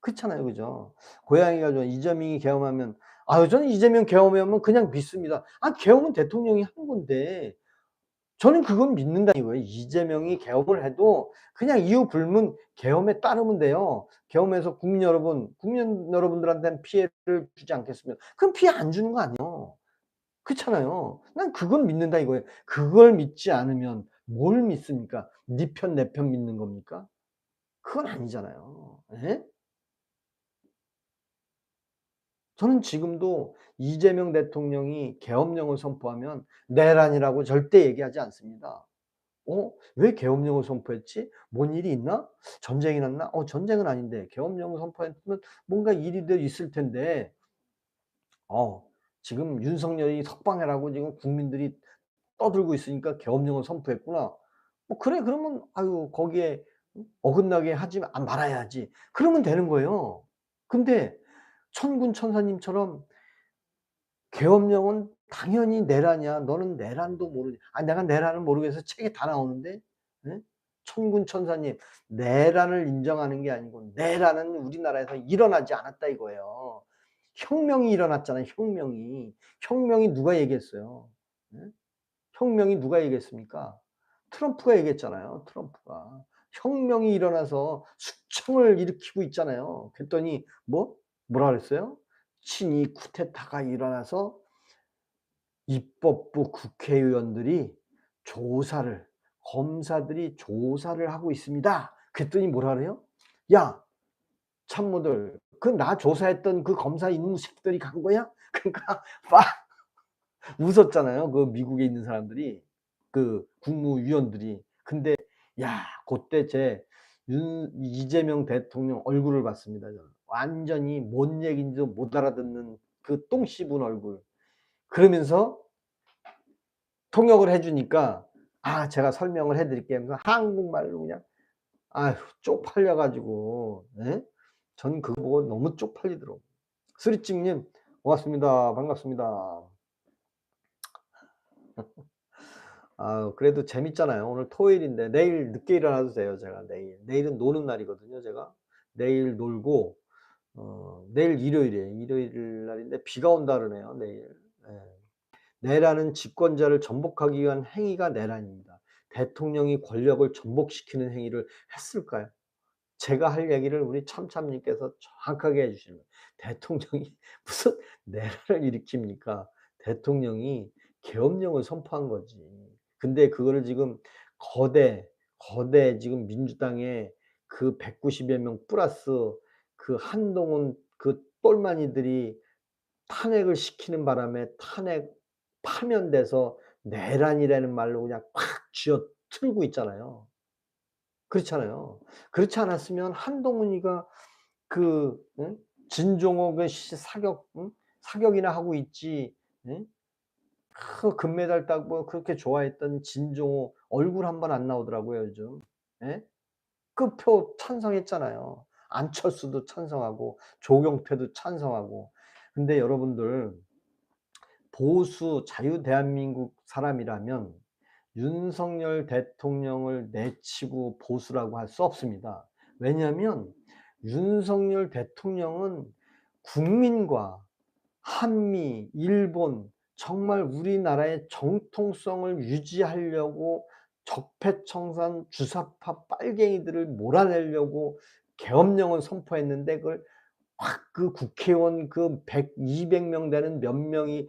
그렇잖아요. 그죠? 고양이가 저 이재명이 계엄하면 아유 저는 이재명 계엄하면 그냥 믿습니다. 아 계엄은 대통령이 하는 건데 저는 그건 믿는다 이거예요. 이재명이 계엄을 해도 그냥 이유 불문 계엄에 따르면 돼요. 계엄해서 국민 여러분들한테는 피해를 주지 않겠으면 그럼 피해 안 주는 거 아니에요. 그렇잖아요. 난 그건 믿는다 이거예요. 그걸 믿지 않으면 뭘 믿습니까? 네 편 내 편 믿는 겁니까? 그건 아니잖아요. 예? 저는 지금도 이재명 대통령이 계엄령을 선포하면 내란이라고 절대 얘기하지 않습니다. 왜 계엄령을 선포했지? 뭔 일이 있나? 전쟁이 났나? 전쟁은 아닌데 계엄령을 선포했으면 뭔가 일이들 있을 텐데 어 지금 윤석열이 석방해라고 지금 국민들이 떠들고 있으니까 계엄령을 선포했구나. 그래 그러면 아유 거기에 어긋나게 하지 말아야지. 그러면 되는 거예요. 근데 천군 천사님처럼 계엄령은 당연히 내란이야. 너는 내란도 모르지. 아 내가 내란을 모르겠어. 책에 다 나오는데. 예? 천군 천사님 내란을 인정하는 게 아니고 내란은 우리나라에서 일어나지 않았다 이거예요. 혁명이 일어났잖아요. 혁명이. 혁명이 누가 얘기했어요? 예? 혁명이 누가 얘기했습니까? 트럼프가 얘기했잖아요. 트럼프가. 혁명이 일어나서 숙청을 일으키고 있잖아요. 그랬더니 뭐라 그랬어요? 친이 쿠데타가 일어나서 입법부 국회의원들이 조사를 검사들이 조사를 하고 있습니다. 그랬더니 뭐라 그래요? 야, 참모들, 그 나 조사했던 그 검사 이놈 새끼들이 간 거야? 그러니까 막 웃었잖아요. 그 미국에 있는 사람들이, 그 국무위원들이. 근데 야, 그때 이재명 대통령 얼굴을 봤습니다. 저는 완전히 뭔 얘기인지도 못 알아듣는 그 똥 씹은 얼굴. 그러면서 통역을 해주니까 제가 설명을 해드릴게요. 하면서 한국말로 그냥 아휴 쪽팔려 가지고, 예? 전 그거 보고 너무 쪽팔리더라고요. 수리찡님 고맙습니다. 반갑습니다. 그래도 재밌잖아요. 오늘 토요일인데 내일 늦게 일어나도 돼요. 제가 내일은 노는 날이거든요. 제가 내일 놀고, 내일 일요일이에요. 일요일 날인데 비가 온다 그러네요. 내일. 예. 내란은 집권자를 전복하기 위한 행위가 내란입니다. 대통령이 권력을 전복시키는 행위를 했을까요? 제가 할 얘기를 우리 참참님께서 정확하게 해 주시는 거예요. 대통령이 무슨 내란을 일으킵니까? 대통령이 계엄령을 선포한 거지. 근데 그거를 지금 거대 지금 민주당의 그 190여 명 플러스 그 한동훈 그 똘마니들이 탄핵을 시키는 바람에 탄핵 파면돼서 내란이라는 말로 그냥 콱 쥐어틀고 있잖아요. 그렇잖아요. 그렇지 않았으면 한동훈이가 진종호 그 사격, 사격이나 하고 있지. 응? 그 금메달 따고 그렇게 좋아했던 진종호 얼굴 한 번 안 나오더라고요, 요즘. 예? 그 표 찬성했잖아요. 안철수도 찬성하고 조경태도 찬성하고. 근데 여러분들, 보수 자유 대한민국 사람이라면 윤석열 대통령을 내치고 보수라고 할 수 없습니다. 왜냐하면 윤석열 대통령은 국민과 한미, 일본, 정말 우리나라의 정통성을 유지하려고 적폐청산 주사파 빨갱이들을 몰아내려고 계엄령을 선포했는데, 그걸 확 그 국회의원 그 100, 200명 되는 몇 명이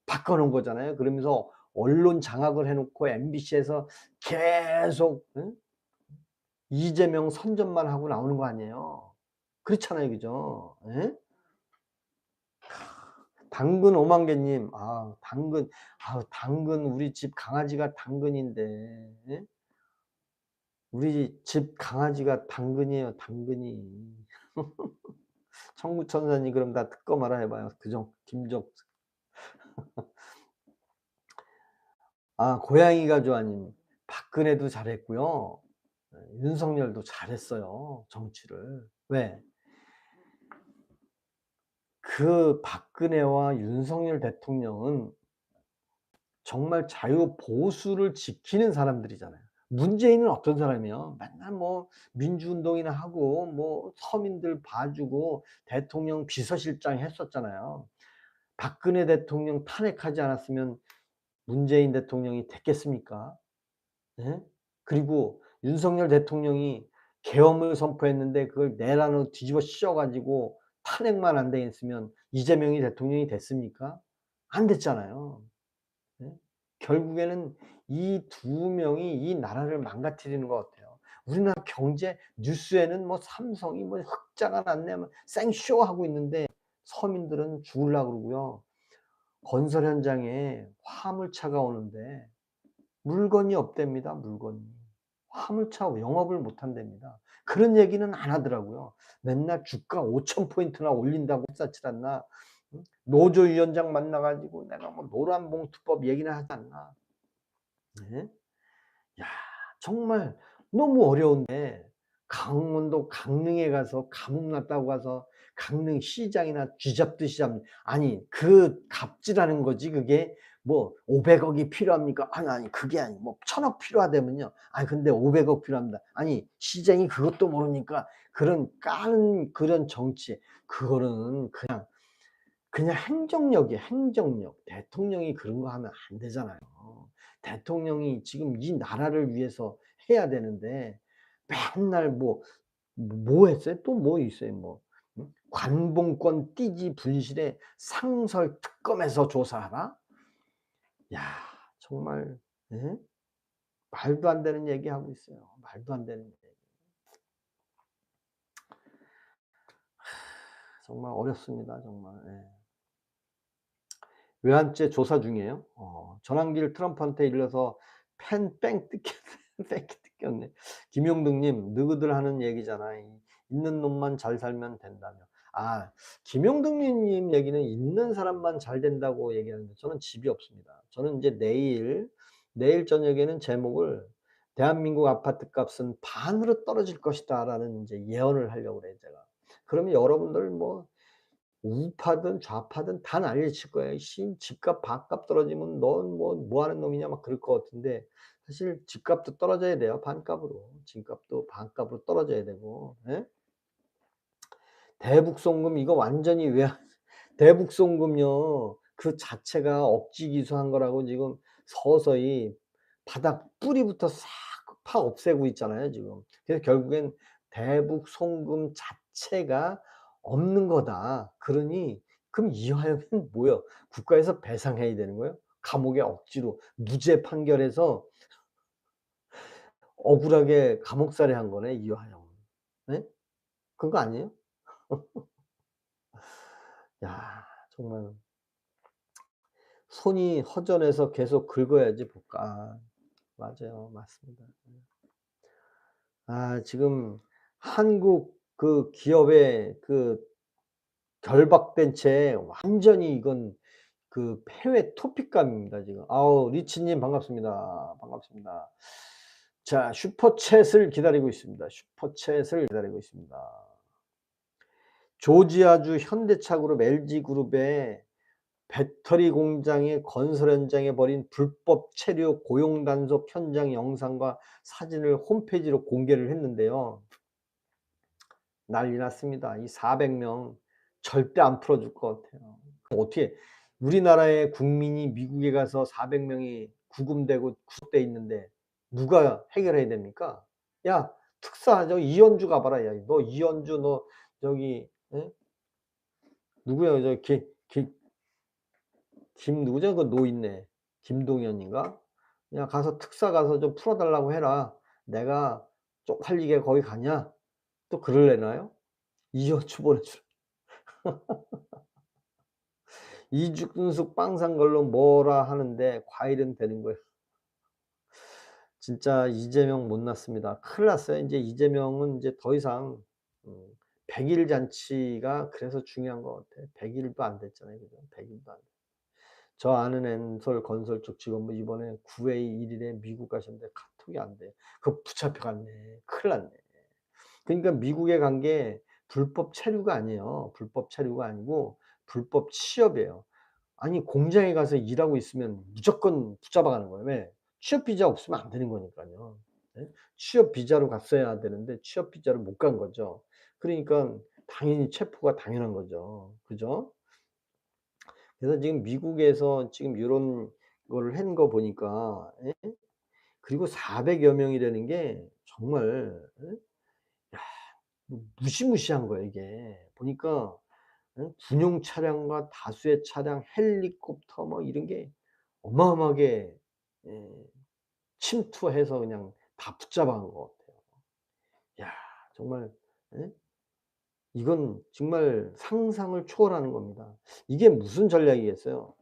바꿔놓은 거잖아요. 그러면서 언론 장악을 해놓고 MBC에서 계속, 응? 이재명 선전만 하고 나오는 거 아니에요. 그렇잖아요, 그죠? 예? 당근 5만 개님, 당근 우리 집 강아지가 당근인데, 예? 우리 집 강아지가 당근이에요, 당근이. 청구천사님, 그럼 다 특검하라 해봐요. 그죠? 김적. 고양이가 좋아님, 박근혜도 잘했고요. 윤석열도 잘했어요, 정치를. 왜? 그 박근혜와 윤석열 대통령은 정말 자유 보수를 지키는 사람들이잖아요. 문재인은 어떤 사람이에요? 맨날 뭐 민주운동이나 하고 뭐 서민들 봐주고 대통령 비서실장 했었잖아요. 박근혜 대통령 탄핵하지 않았으면 문재인 대통령이 됐겠습니까? 예? 그리고 윤석열 대통령이 계엄을 선포했는데 그걸 내란으로 뒤집어 씌워 가지고 탄핵만 안 당했으면 이재명이 대통령이 됐습니까? 안 됐잖아요. 예? 결국에는 이 두 명이 이 나라를 망가뜨리는 것 같아요. 우리나라 경제 뉴스에는 뭐 삼성이 뭐 흑자가 났네, 뭐 생쇼하고 있는데 서민들은 죽으려고 그러고요. 건설 현장에 화물차가 오는데 물건이 없답니다, 물건이. 화물차 영업을 못 한답니다. 그런 얘기는 안 하더라고요. 맨날 주가 5,000포인트나 올린다고 sat질 않나? 노조위원장 만나가지고 내가 뭐 노란봉투법 얘기나 하지 않나? 네? 야, 정말 너무 어려운데, 강원도 강릉에 가서 가뭄 났다고 가서 강릉 시장이나 쥐잡듯이 잡는, 아니 그 갑질하는 거지. 그게 뭐 500억이 필요합니까? 아니 그게 아니 뭐 1,000억 필요하다면요. 아니 근데 500억 필요합니다. 아니 시장이 그것도 모르니까 그런 까는 그런 정치, 그거는 그냥 행정력이에요, 행정력. 대통령이 그런 거 하면 안 되잖아요. 대통령이 지금 이 나라를 위해서 해야 되는데 맨날 뭐 했어요? 또 뭐 있어요? 뭐 관봉권 띠지 분실에 상설 특검에서 조사하라? 야, 정말. 예? 말도 안 되는 얘기하고 있어요. 말도 안 되는 얘기. 정말 어렵습니다 정말. 예. 외환죄 조사 중이에요? 전환기를 트럼프한테 일러서 펜 뺑 뜯겼 뺑 뜯겼네. 김용덕 님 너희들 하는 얘기잖아. 있는 놈만 잘 살면 된다며. 아 김용덕 님 얘기는 있는 사람만 잘 된다고 얘기하는데 저는 집이 없습니다. 저는 인제 내일 저녁에는 제목을 "대한민국 아파트값은 반으로 떨어질 것이다."라는 인제 예언을 하려고 그래요 제가. 그러면 여러분들 뭐 우파든 좌파든 다 난리칠 거예요. "씨 집값 반값 떨어지면 넌 뭐 하는 놈이냐." 막 그럴 것 같은데 사실 집값도 떨어져야 돼요 반값으로. 집값도 반값으로 떨어져야 되고 예? 대북송금 이거 완전히 대북송금요 그 자체가 억지 기수한 거라고 지금 서서히 바닥 뿌리부터 싹 파 없애고 있잖아요 지금. 그래서 결국엔 대북송금 자체가 없는 거다. 그러니 그럼 이화여는 뭐예요? 국가에서 배상해야 되는 거예요? 감옥에 억지로 무죄 판결해서 억울하게 감옥살이 한 거네 이화영. 예? 그거 아니에요? 야 정말 손이 허전해서 계속 긁어야지 볶아. 맞아요. 맞습니다. 지금 한국 그 기업의 그 결박된 채 완전히 이건 그 해외 토픽감입니다 지금. 아우 리치님 반갑습니다. 반갑습니다. 자 슈퍼챗을 기다리고 있습니다. 슈퍼챗을 기다리고 있습니다. 조지아주 현대차그룹 LG그룹의 배터리 공장의 건설 현장에 벌인 불법 체류 고용 단속 현장 영상과 사진을 홈페이지로 공개를 했는데요. 난리 났습니다. 이 400명 절대 안 풀어줄 것 같아요. 어떻게 우리나라의 국민이 미국에 가서 400명이 구금되고 구속돼 있는데 누가 해결해야 됩니까? 야 특사 저 이현주 가봐라. 야 너 이현주 너 저기 예? 누구야 저 김 누구죠? 그 노인네. 김동연인가? 그냥 가서 특사 가서 좀 풀어 달라고 해라. 내가 쪽팔리게 거기 가냐? 또 그럴래나요? 이호주 보내주라. 이준숙 빵산 걸로 뭐라 하는데 과일은 되는 거예요. 진짜 이재명 못났습니다. 큰일 났어요. 인제 이재명은 인제 더 이상 음 100일 잔치가 그래서 중요한 것 같아요. 100 일도 안 됐잖아요. 그죠? 100 일도 안 저 아는 엔솔 건설 쪽 직원분 이번에 9회 1 일에 미국 가셨는데 카톡이 안 돼요. 그거 붙잡혀 갔네. 큰일 났네. 그러니까 미국에 간 게 불법 체류가 아니에요. 불법 체류가 아니고 불법 취업이에요. 아니 공장에 가서 일하고 있으면 무조건 붙잡아 가는 거예요. 왜? 취업 비자 없으면 안 되는 거니깐요. 예? 취업 비자로 갔어야 되는데 취업 비자로 못 간 거죠. 그러니깐 당연히 체포가 당연한 거죠. 그죠? 그래서 지금 미국에서 지금 요런 거를 한 거 보니까 예? 그리고 400여 명이라는 게 정말 예? 야 무시무시한 거예요 이게. 보니까 예? 군용 차량과 다수의 차량, 헬리콥터 뭐 이런 게 어마어마하게 예 침투해서 그냥 다 붙잡아 간 것 같아요. 야 정말 예? 이건 정말 상상을 초월하는 겁니다. 이게 무슨 전략이겠어요?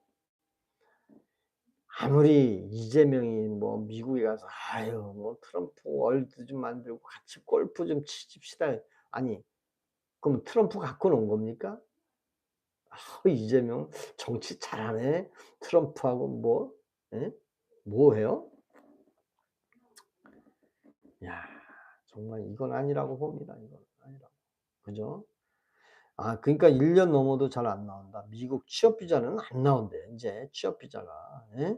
아무리 이재명이 뭐 미국에 가서 "아유 뭐 트럼프 월드 좀 만들고 같이 골프 좀 치집시다." 아니 그럼 트럼프 갖고는 온 겁니까? 이재명 정치 잘하네. 트럼프하고 뭐 예? 뭐 해요? 야 정말 이건 아니라고 봅니다. 이건 아니라고. 그죠? 그러니까 1년 넘어도 잘 안 나온다. 미국 취업 비자는 안 나온대 인제 취업 비자가. 예?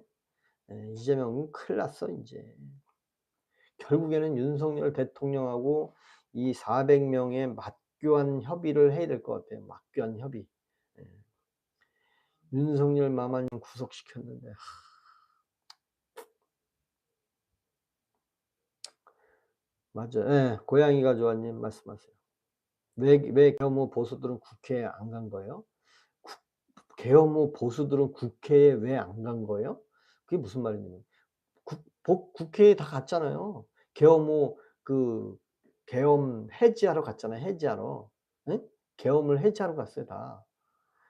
예 이재명은 큰일 났어 인제. 결국에는 윤석열 대통령하고 이 400 명의 맞교환 협의를 해야 될 것 같아요. 맞교환 협의. 예. 윤석열 마마님 구속시켰는데 맞아요. 예. 고양이가 좋아님 말씀하세요. 왜 계엄후 보수들은 국회에 안 간 거예요? 국 계엄후 보수들은 국회에 왜 안 간 거예요? 그게 무슨 말이냐면 국회에 다 갔잖아요. 계엄 그 계엄 해지하러 갔잖아요, 해지하러. 예? 계엄을 해지하러 갔어요, 다.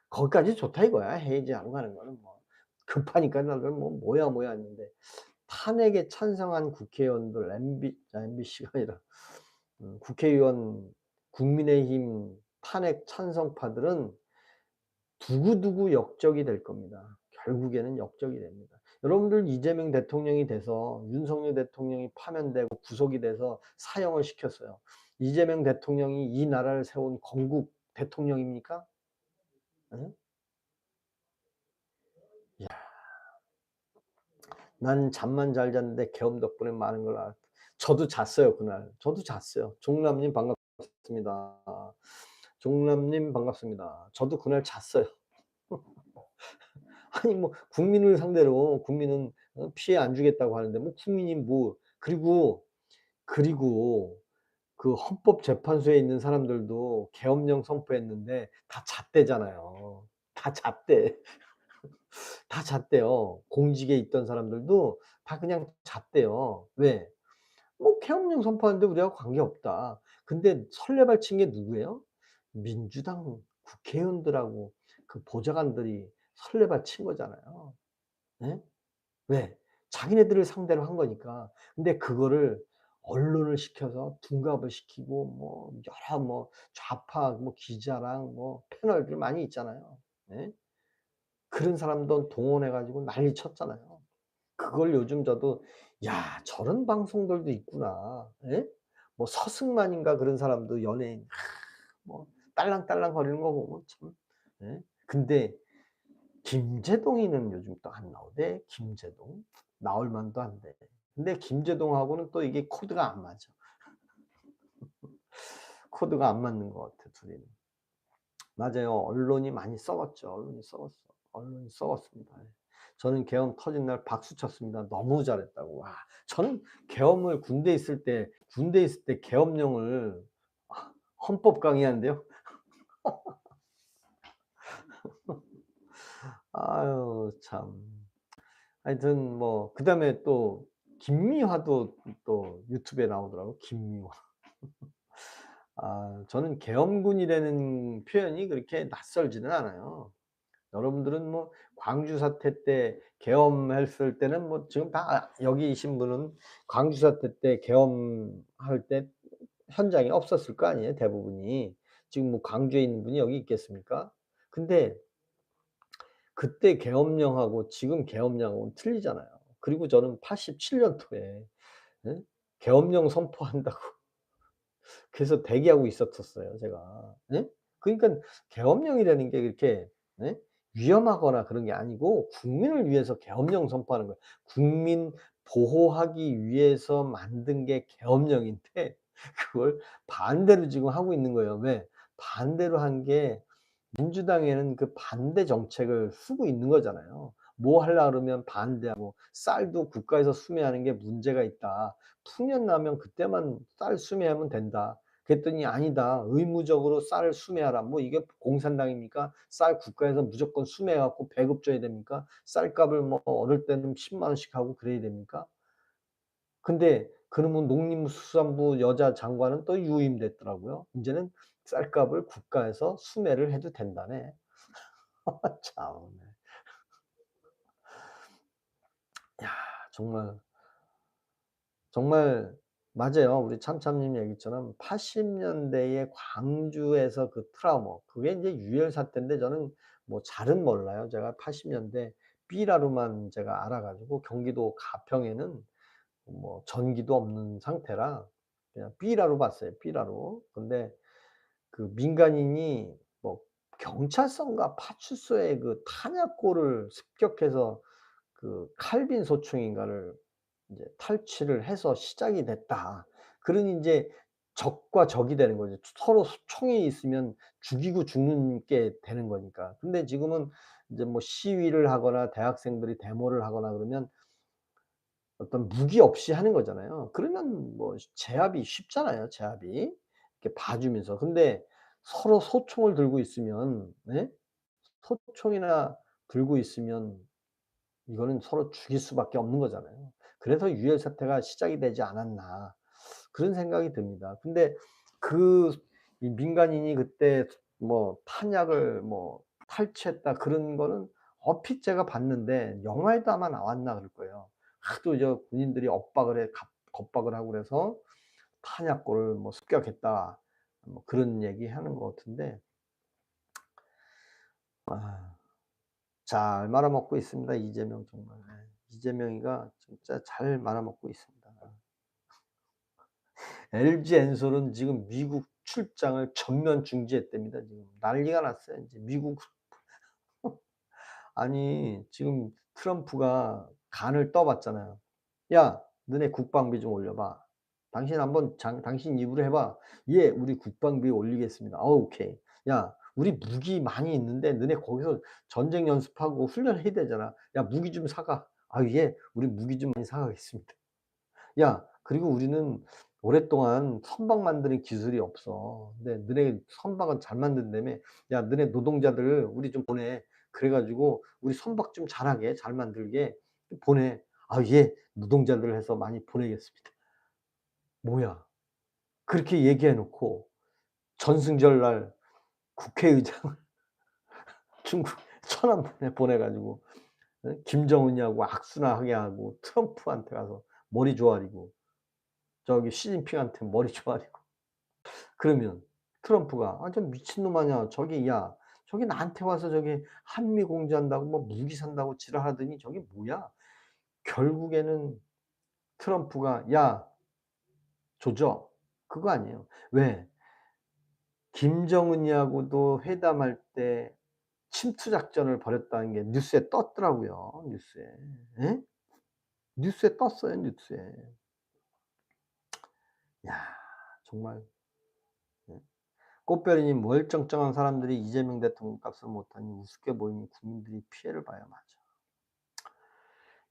거기까지 좋다 이거야, 해지하러 가는 거는 뭐. 급하니까 나는 뭐 뭐야, 뭐야 했는데 탄핵에 찬성한 국회의원들 MBC가 아니라 국회의원 국민의힘 탄핵 찬성파들은 두고두고 역적이 될 겁니다. 결국에는 역적이 됩니다. 여러분들 이재명 대통령이 돼서 윤석열 대통령이 파면되고 구속이 돼서 사형을 시켰어요. 이재명 대통령이 이 나라를 세운 건국 대통령입니까? 응? 난 잠만 잘 잤는데 계엄 덕분에 많은 걸 알았다. 저도 잤어요, 그날. 저도 잤어요. 종남님 반갑습니다. 종남님 반갑습니다. 저도 그날 잤어요. 아니 뭐 국민을 상대로 국민은 피해 안 주겠다고 하는데 뭐 국민이 뭐 그리고 그 헌법재판소에 있는 사람들도 계엄령 선포했는데 다 잣대잖아요. 다 잣대. 다 잣대요. 공직에 있던 사람들도 다 그냥 잣대요. 왜? 뭐 계엄령 선포하는데 우리하고 관계없다. 근데 설레발 친 게 누구예요? 민주당 국회의원들하고 그 보좌관들이 설레발 친 거잖아요. 예? 왜? 자기네들을 상대로 한 거니까. 근데 그거를 언론을 시켜서 둔갑을 시키고 뭐 여러 뭐 좌파 뭐 기자랑 뭐 패널들 많이 있잖아요. 예? 그런 사람도 동원해 가지고 난리 쳤잖아요. 그걸 요즘 저도 '야 저런 방송들도 있구나.' 예? 뭐 서승만인가 그런 사람도 연예인 뭐 딸랑딸랑 거리는 거 보면 참 예? 근데 김제동이는 요즘 또 안 나오대. 김제동. 나올 만도 한데. 근데 김제동하고는 또 이게 코드가 안 맞아. 코드가 안 맞는 것 같아 둘이는. 맞아요. 언론이 많이 썩었죠. 언론이 썩었어. 언론이 썩었습니다. 예. 저는 계엄 터진 날 박수 쳤습니다. 너무 잘했다고. 와 저는 계엄을 군대에 있을 때 계엄령을 헌법 강의하는데요. 아유 참. 하여튼 뭐 그다음에 또 김미화도 또 유튜브에 나오더라고 김미화. 저는 계엄군이라는 표현이 그렇게 낯설지는 않아요. 여러분들은 뭐 광주 사태 때 계엄했을 때는 뭐 지금 다 여기 계신 분은 광주 사태 때 계엄할 때 현장에 없었을 거 아니에요, 대부분이. 지금 뭐 광주에 있는 분이 여기 있겠습니까? 근데 그때 계엄령하고 지금 계엄령하고는 틀리잖아요. 그리고 저는 87 년도에 예? 계엄령 선포한다고 그래서 대기하고 있었었어요, 제가. 예? 그러니깐 계엄령이라는 게 그렇게 예? 위험하거나 그런 게 아니고 국민을 위해서 계엄령 선포하는 거예요. 국민 보호하기 위해서 만든 게 계엄령인데 그걸 반대로 지금 하고 있는 거예요. 왜? 반대로 한 게 민주당에는 그 반대 정책을 쓰고 있는 거잖아요. 뭐 하려 그러면 반대하고 쌀도 국가에서 수매하는 게 문제가 있다. 풍년 나면 그때만 쌀 수매하면 된다. 그랬더니 아니다. 의무적으로 쌀을 수매하라. 뭐 이게 공산당입니까? 쌀 국가에서 무조건 수매해 갖고 배급 줘야 됩니까? 쌀값을 뭐 어릴 때는 10만 원씩 하고 그래야 됩니까? 근데 그러면 농림수산부 여자 장관은 또 유임됐더라고요. 인제는 쌀값을 국가에서 수매를 해도 된다네. 참네. 야 정말, 정말 맞아요. 우리 참참님 얘기처럼 80 년대에 광주에서 그 트라우마 그게 인제 유혈 사태인데 저는 뭐 잘은 몰라요. 제가 80 년대 삐라로만 제가 알아 가지고 경기도 가평에는 뭐 전기도 없는 상태라 그냥 삐라로 봤어요, 삐라로. 근데 그 민간인이 뭐 경찰서인가 파출소에 그 탄약고를 습격해서 그 칼빈 소총인가를 인제 탈취를 해서 시작이 됐다. 그러니 인제 적과 적이 되는 거죠. 서로 총이 있으면 죽이고 죽는 게 되는 거니까. 근데 지금은 인제 뭐 시위를 하거나 대학생들이 데모를 하거나 그러면 어떤 무기 없이 하는 거잖아요. 그러면 뭐 제압이 쉽잖아요, 제압이. 이렇게 봐주면서. 근데 서로 소총을 들고 있으면 예? 소총이나 들고 있으면 이거는 서로 죽일 수밖에 없는 거잖아요. 그래서 유혈 사태가 시작이 되지 않았나 그런 생각이 듭니다. 근데 그 이 민간인이 그때 뭐 탄약을 뭐 탈취했다 그런 거는 얼핏 제가 봤는데 영화에도 아마 나왔나 그럴 거예요. 하도 저 군인들이 겁박을 하고 그래서 탄약고를 뭐 습격했다 뭐 그런 얘기하는 것 같은데 아 잘 말아먹고 있습니다 이재명 정말. 예. 이재명이가 진짜 잘 말아먹고 있습니다. LG엔솔은 지금 미국 출장을 전면 중지했답니다 지금. 난리가 났어요 인제 미국. 아니 지금 트럼프가 간을 떠 봤잖아요. "야 너네 국방비 좀 올려 봐. 당신 한번 당신 입으로 해 봐." "예 우리 국방비 올리겠습니다." 오케이." "야 우리 무기 많이 있는데 너네 거기서 전쟁 연습하고 훈련해야 되잖아. 야 무기 좀 사 가." "아 예. 우리 무기 좀 많이 사 가겠습니다." 야 그리고 우리는 오랫동안 선박 만드는 기술이 없어. 근데 너네 선박은 잘 만든다며. 야 너네 노동자들 우리 좀 보내. 그래 가지고 우리 선박 좀 잘하게 잘 만들게 좀 보내. "아 예. 노동자들 해서 많이 보내겠습니다." 뭐야 그렇게 얘기해 놓고 전승절 날 국회의장을 중국 천안문에 보내 가지고 어 김정은이하고 악수나 하게 하고 트럼프한테 가서 머리 조아리고 저기 시진핑한테 머리 조아리고 그러면 트럼프가 "아 저 미친놈 아니야. 저기 야 저기 나한테 와서 저기 한미 공조한다고 뭐 무기 산다고 지랄하더니 저게 뭐야." 결국에는 트럼프가 "야 조져." 그거 아니에요. 왜? 김정은이하고도 회담할 때 침투 작전을 벌였다는 게 뉴스에 떴더라고요, 뉴스에. 예? 뉴스에 떴어요, 뉴스에. 야 정말 예. 꽃별이님 멀쩡쩡한 사람들이 이재명 대통령 값을 못하니 우습게 보이니 국민들이 피해를 봐야 맞아.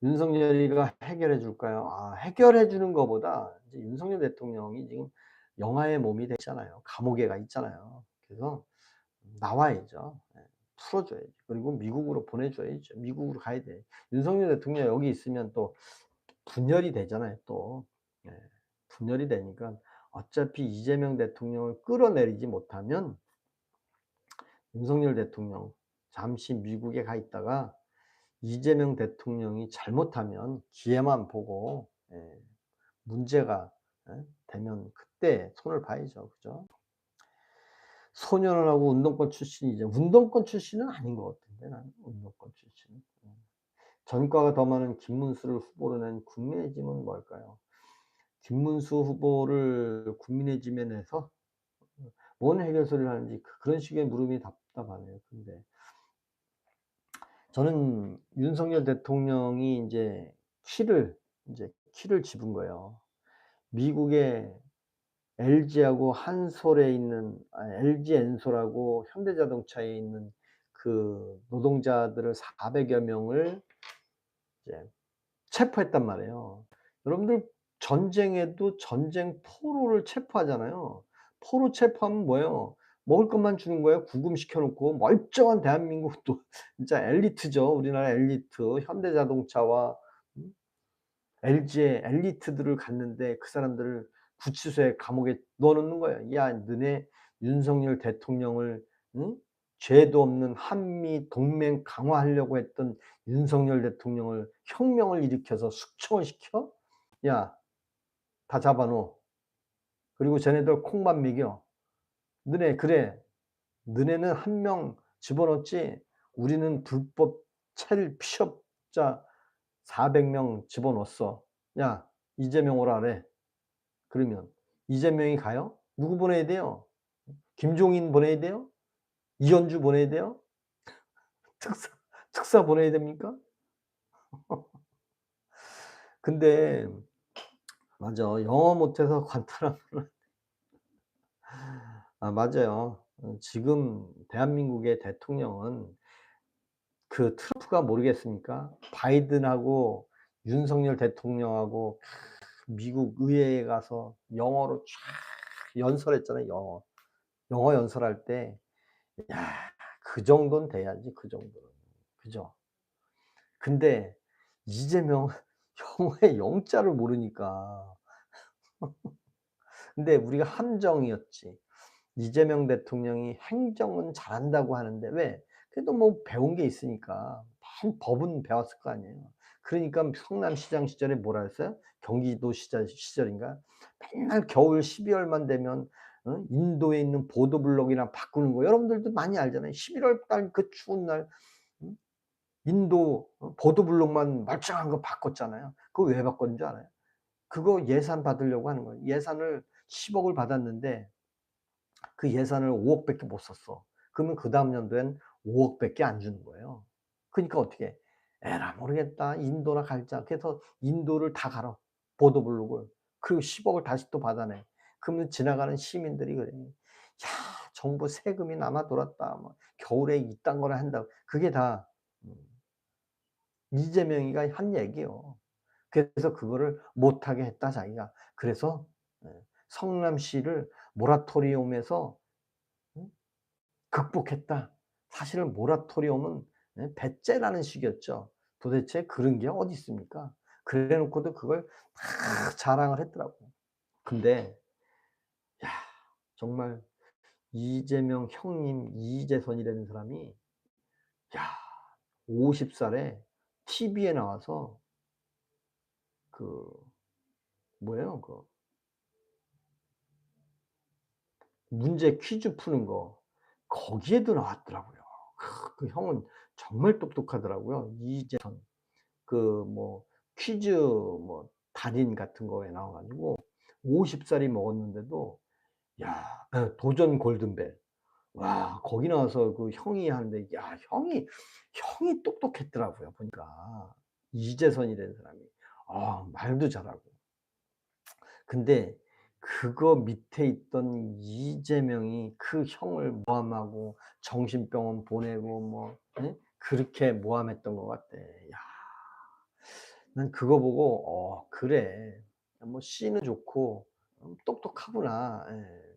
윤석열이가 해결해 줄까요? 아 해결해 주는 거보다 이제 윤석열 대통령이 지금 영화의 몸이 됐잖아요. 감옥에 가 있잖아요. 그래서 나와야죠. 예. 풀어 줘야죠. 그리고 미국으로 보내 줘야죠. 미국으로 가야 돼. 윤석열 대통령 여기 있으면 또 분열이 되잖아요 또. 예. 분열이 되니까 어차피 이재명 대통령을 끌어내리지 못하면 윤석열 대통령 잠시 미국에 가 있다가 이재명 대통령이 잘못하면 기회만 보고 예 문제가 예 되면 그때 손을 봐야죠. 그죠? 소년원하고 운동권 출신이죠. 운동권 출신은 아닌 것 같은데 나는 운동권 출신은. 전과가 더 많은 김문수를 후보로 낸 국민의힘은 뭘까요? 김문수 후보를 국민의힘에 내서 뭔 해결소리를 하는지 그런 식의 물음이 답답하네요. 근데 저는 윤석열 대통령이 인제 키를 집은 거예요. 미국의 LG하고 한솔에 있는 LG엔솔하고 현대자동차에 있는 그 노동자들을 400여 명을 이제 체포했단 말이에요. 여러분들 전쟁에도 전쟁 포로를 체포하잖아요. 포로 체포하면 뭐예요? 먹을 것만 주는 거예요. 구금시켜 놓고 멀쩡한 대한민국도 진짜 엘리트죠. 우리나라 엘리트 현대자동차와 LG의 엘리트들을 갔는데 그 사람들을 구치소에 감옥에 넣어 놓는 거예요. "야 너네 윤석열 대통령을 응? 죄도 없는 한미 동맹 강화하려고 했던 윤석열 대통령을 혁명을 일으켜서 숙청을 시켜? 야 다 잡아 놓어. 그리고 쟤네들 콩만 먹여. 너네 그래. 너네는 한 명 집어넣었지 우리는 불법 피업자 400명 집어넣었어. 야 이재명 오라 그래." 그러면 이재명이 가요? 누구 보내야 돼요? 김종인 보내야 돼요? 이현주 보내야 돼요? 특사 특사 보내야 됩니까? 근데 맞아. 영어 못해서 관타라는 맞아요. 지금 대한민국의 대통령은 그 트럼프가 모르겠습니까? 바이든하고 윤석열 대통령하고 미국 의회에 가서 영어로 쫙 연설했잖아요, 영어. 영어 연설할 때 야 그 정도는 돼야지 그 정도는. 그죠? 근데 이재명 영어의 영자를 모르니까. 근데 우리가 함정이었지. 이재명 대통령이 행정은 잘한다고 하는데 왜? 그래도 뭐 배운 게 있으니까. 법은 배웠을 거 아니에요. 그러니까 성남시장 시절에 뭐라 했어요? 경기도 시절인가? 맨날 겨울 12 월만 되면 인도에 있는 보도블록이나 바꾸는 거 여러분들도 많이 알잖아요. 11월 달 그 추운 날 음 인도 보도블록만 멀쩡한 거 바꿨잖아요. 그거 왜 바꿨는 줄 알아요? 그거 예산 받으려고 하는 거예요. 예산을 10 억을 받았는데 그 예산을 5 억밖에 못 썼어. 그러면 그다음 연도엔 5 억밖에 안 주는 거예요. 그러니까 어떻게 '에라 모르겠다. 인도나 갈자.' 그래서 인도를 다 갈아 보도블록을. 그리고 10 억을 다시 또 받아내. 그러면 지나가는 시민들이 그래. "야 정부 세금이 남아 돌았다." 뭐 "겨울에 이딴 거를 한다." 그게 다 음 이재명이가 한 얘기예요. 그래서 그거를 못하게 했다 자기가. 그래서 성남시를 모라토리엄에서 음 극복했다. 사실은 모라토리엄은 배째라는 식이었죠. 도대체 그런 게 어디 있습니까? 그래 놓고도 그걸 다 자랑을 했더라고. 근데 야 정말 이재명 형님 이재선이라는 사람이 야 50 살에 TV에 나와서 그 뭐예요? 그 문제 퀴즈 푸는 거 거기에도 나왔더라고요. 그 형은 정말 똑똑하더라고요. 이재선. 그 뭐 퀴즈 뭐 달인 같은 거에 나와 가지고 50 살이 먹었는데도 야 도전 골든벨. 와 거기 나와서 그 형이 하는데 야 형이 똑똑했더라고요 보니까. 이재선이라는 사람이. 말도 잘하고. 근데 그거 밑에 있던 이재명이 그 형을 모함하고 정신병원 보내고 뭐 그렇게 모함했던 것 같아. 야 난 그거 보고 '그래. 뭐 씨는 좋고 똑똑하구나.' 예.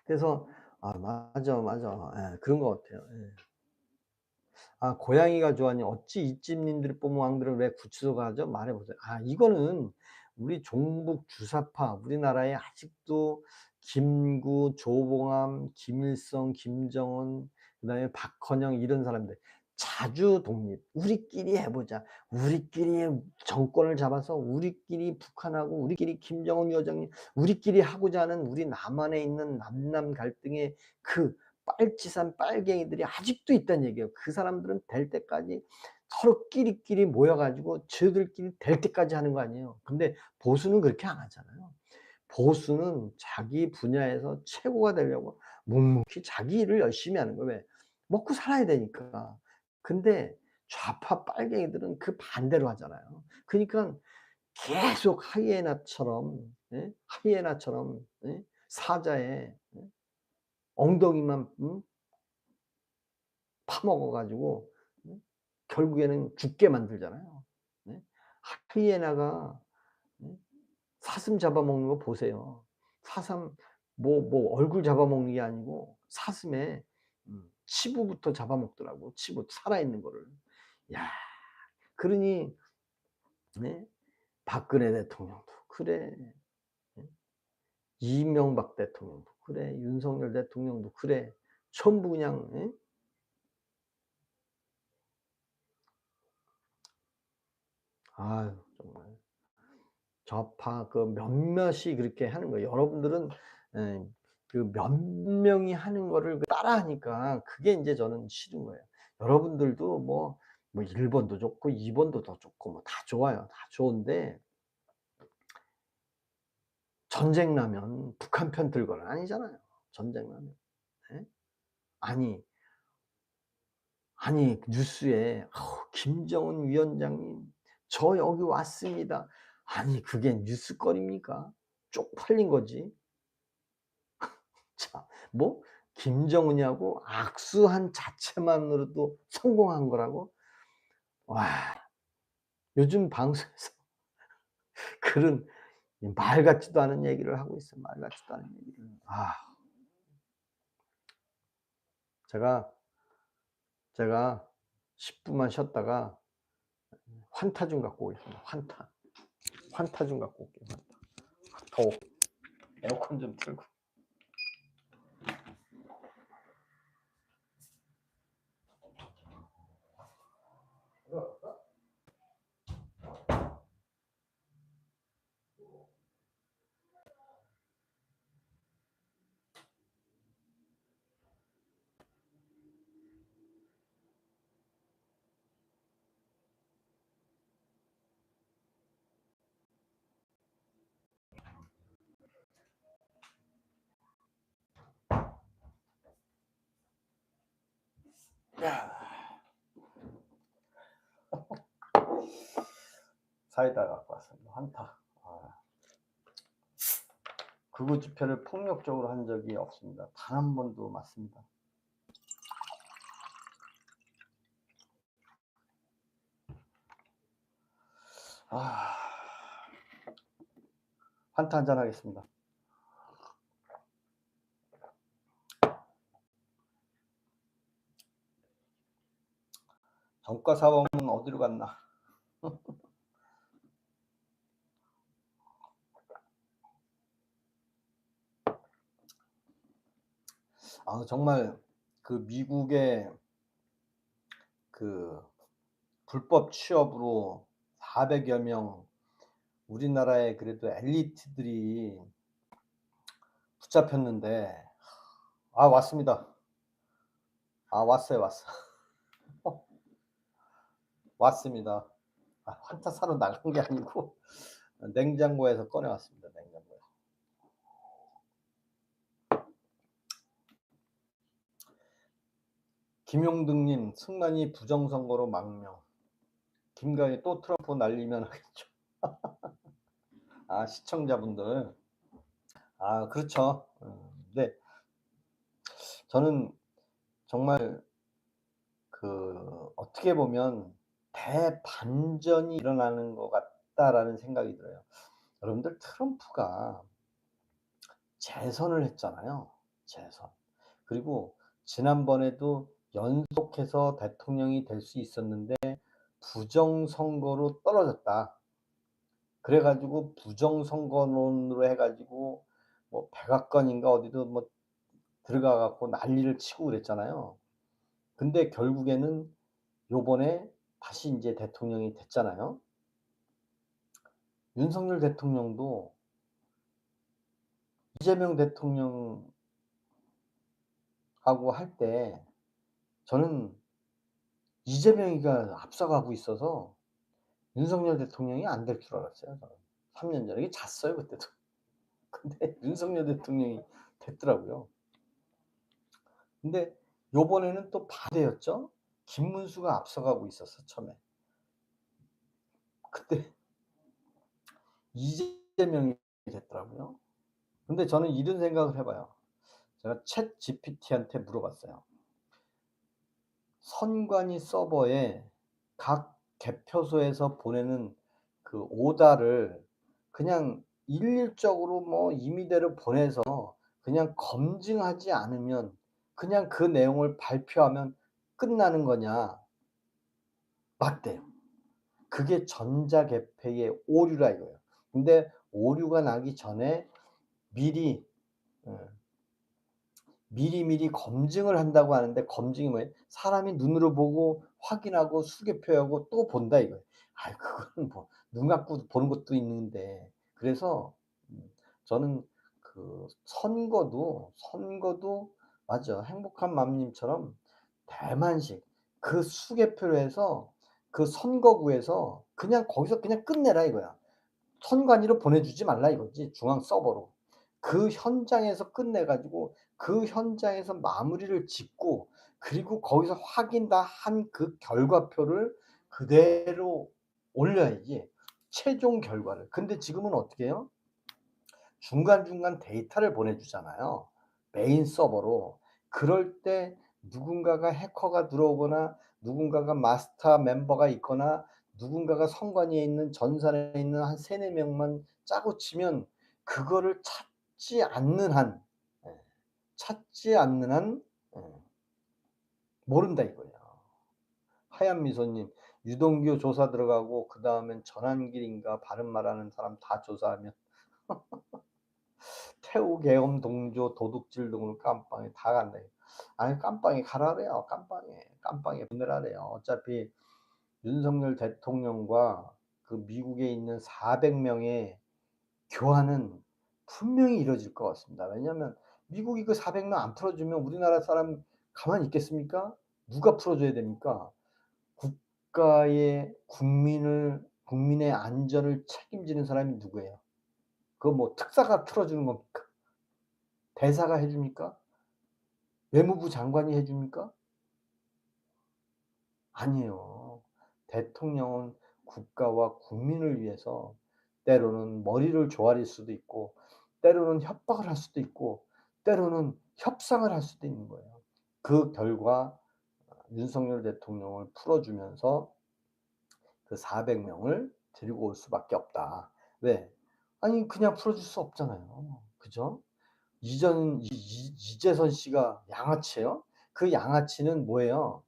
그래서 맞아, 맞아. 예 그런 것 같아요. 예. 고양이가 좋아하니 어찌 이집님들이 뽑은 왕들은 왜 구치소 가죠? 말해 보세요. 이거는 우리 종북 주사파 우리나라에 아직도 김구, 조봉암, 김일성, 김정은 그다음에 박헌영 이런 사람들 자주 독립. "우리끼리 해 보자. 우리끼리 정권을 잡아서 우리끼리 북한하고 우리끼리 김정은 위원장님 우리끼리 하고자 하는 우리 남한에 있는 남남 갈등의 그 빨치산 빨갱이들이 아직도 있다는 얘기예요. 그 사람들은 될 때까지 서로 끼리끼리 모여 가지고 저들끼리 될 때까지 하는 거 아니에요. 근데 보수는 그렇게 안 하잖아요. 보수는 자기 분야에서 최고가 되려고 묵묵히 자기 일을 열심히 하는 거예요. 왜? 먹고 살아야 되니까. 근데 좌파 빨갱이들은 그 반대로 하잖아요. 그러니깐 계속 하이에나처럼 하이에나처럼 사자의 엉덩이만 파먹어 가지고 결국에는 죽게 만들잖아요. 네. 하이에나가 네 사슴 잡아먹는 거 보세요. 사슴 얼굴 잡아먹는 게 아니고 사슴의 치부부터 잡아먹더라고, 치부 살아있는 거를. 야 그러니 네 박근혜 대통령도 그래. 예 이명박 대통령도 그래. 윤석열 대통령도 그래. 전부 그냥 아유 정말 좌파 그 몇몇이 그렇게 하는 거예요. 여러분들은 예 그 몇 명이 하는 거를 따라하니까 그게 인제 저는 싫은 거예요. 여러분들도 뭐 1 번도 좋고 2 번도 더 좋고 뭐 다 좋아요. 다 좋은데 전쟁 나면 북한 편 들고는 아니잖아요. 전쟁 나면. 예? 아니, 아니 뉴스에 "김정은 위원장님 저 여기 왔습니다." 아니 그게 뉴스거리입니까? 쪽팔린 거지. 자 뭐 김정은이하고 악수한 자체만으로도 성공한 거라고? 와 요즘 방송에서 그런 말 같지도 않은 얘기를 하고 있어요. 말 같지도 않은 얘기를. 제가 제가 10 분만 쉬었다가 환타 좀 갖고 오겠습니다. 환타 좀 갖고 올게요. 환타. 더워. 에어컨 좀 틀고. 야. 사이다 갖고 왔습니다. 환타. 극우 집회를 폭력적으로 한 적이 없습니다. 단 한 번도. 맞습니다. 환타 한잔 하겠습니다. 정가 사범은 어디로 갔나? 정말 그 미국의 그 불법 취업으로 400여 명 우리나라의 그래도 엘리트들이 붙잡혔는데, 왔습니다. 왔어요. 왔습니다. 환타 사러 나간 게 아니고 냉장고에서 꺼내왔습니다. 냉장고에. 김용등님, 승만이 부정선거로 망명. 김가희 또 트럼프 날리면 하겠죠. 시청자분들. 그렇죠. 네. 저는 정말 어떻게 보면 대반전이 일어나는 것 같다라는 생각이 들어요. 여러분들, 트럼프가 재선을 했잖아요. 재선. 그리고 지난번에도 연속해서 대통령이 될 수 있었는데 부정선거로 떨어졌다. 그래가지고 부정선거론으로 해가지고 뭐 백악관인가 어디도 뭐 들어가갖고 난리를 치고 그랬잖아요. 근데 결국에는 요번에 다시 이제 대통령이 됐잖아요. 윤석열 대통령도 이재명 대통령하고 할 때 저는 이재명이가 앞서가고 있어서 윤석열 대통령이 안 될 줄 알았어요. 저는 3년 전에. 이게 잤어요, 그때도. 근데 윤석열 대통령이 됐더라고요. 근데 요번에는 또 반대였죠. 김문수가 앞서가고 있었어, 처음에. 그때 이재명이 됐더라고요. 근데 저는 이런 생각을 해봐요. 제가 챗 GPT한테 물어봤어요. 선관위 서버에 각 개표소에서 보내는 그 오다를 그냥 일률적으로 뭐 임의대로 보내서 그냥 검증하지 않으면 그냥 그 내용을 발표하면 끝나는 거냐. 맞대요. 그게 전자개폐의 오류라 이거예요. 근데 오류가 나기 전에 미리 미리미리 검증을 한다고 하는데, 검증이 뭐예요? 사람이 눈으로 보고 확인하고 수개표하고 또 본다 이거예요. 그거는 뭐 눈 갖고 보는 것도 있는데. 그래서 저는 그 선거도 맞아. 행복한 맘님처럼 대만식 그 수개표로 해서 그 선거구에서 그냥 거기서 그냥 끝내라 이거야. 선관위로 보내주지 말라 이거지. 중앙 서버로. 그 현장에서 끝내 가지고 그 현장에서 마무리를 짓고, 그리고 거기서 확인 다 한 그 결과표를 그대로 올려야지, 최종 결과를. 근데 지금은 어떻게 해요? 중간중간 데이터를 보내주잖아요, 메인 서버로. 그럴 때 누군가가 해커가 들어오거나 누군가가 마스터 멤버가 있거나 누군가가 선관위에 있는 전산에 있는 한 3-4 명만 짜고 치면 그거를 찾지 않는 한 모른다 이거예요. 하얀 미소님, 유동규 조사 들어가고 그 다음엔 전환길인가 바른말하는 사람 다 조사하면 태우 계엄 동조 도둑질 등으로 깜빵에 다 간다. 아니 깜빵에 가라래요. 깜빵에 보내라래요. 어차피 윤석열 대통령과 그 미국에 있는 400명의 교환은 분명히 이루어질 것 같습니다. 왜냐하면 미국이 그 400명 안 풀어주면 우리나라 사람 가만히 있겠습니까? 누가 풀어줘야 됩니까? 국가의 국민의 안전을 책임지는 사람이 누구예요? 그거 뭐 특사가 풀어주는 겁니까? 대사가 해줍니까? 외무부 장관이 해줍니까? 아니에요. 대통령은 국가와 국민을 위해서 때로는 머리를 조아릴 수도 있고 때로는 협박을 할 수도 있고 때로는 협상을 할 수도 있는 거예요. 그 결과 윤석열 대통령을 풀어주면서 그 400명을 데리고 올 수밖에 없다. 왜? 아니 그냥 풀어줄 수 없잖아요. 그죠? 이재선 씨가 양아치예요? 그 양아치는 뭐예요?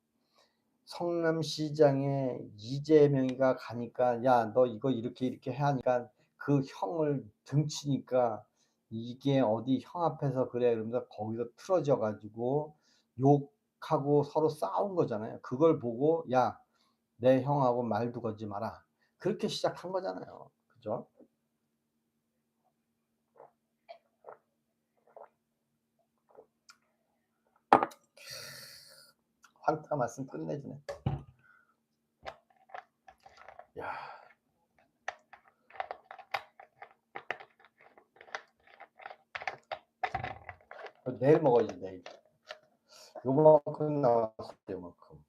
성남시장에 이재명이가 가니까 야 너 이거 이렇게 해 하니까 그 형을 등치니까 이게 어디 형 앞에서 그래 그러면서 거기서 틀어져 가지고 욕하고 서로 싸운 거잖아요. 그걸 보고 야 내 형하고 말도 걸지 마라. 그렇게 시작한 거잖아요. 그죠? 환타 말씀 끝내주네. 야, 내일 먹어야지 내일. 요만큼 나왔을 때 요만큼.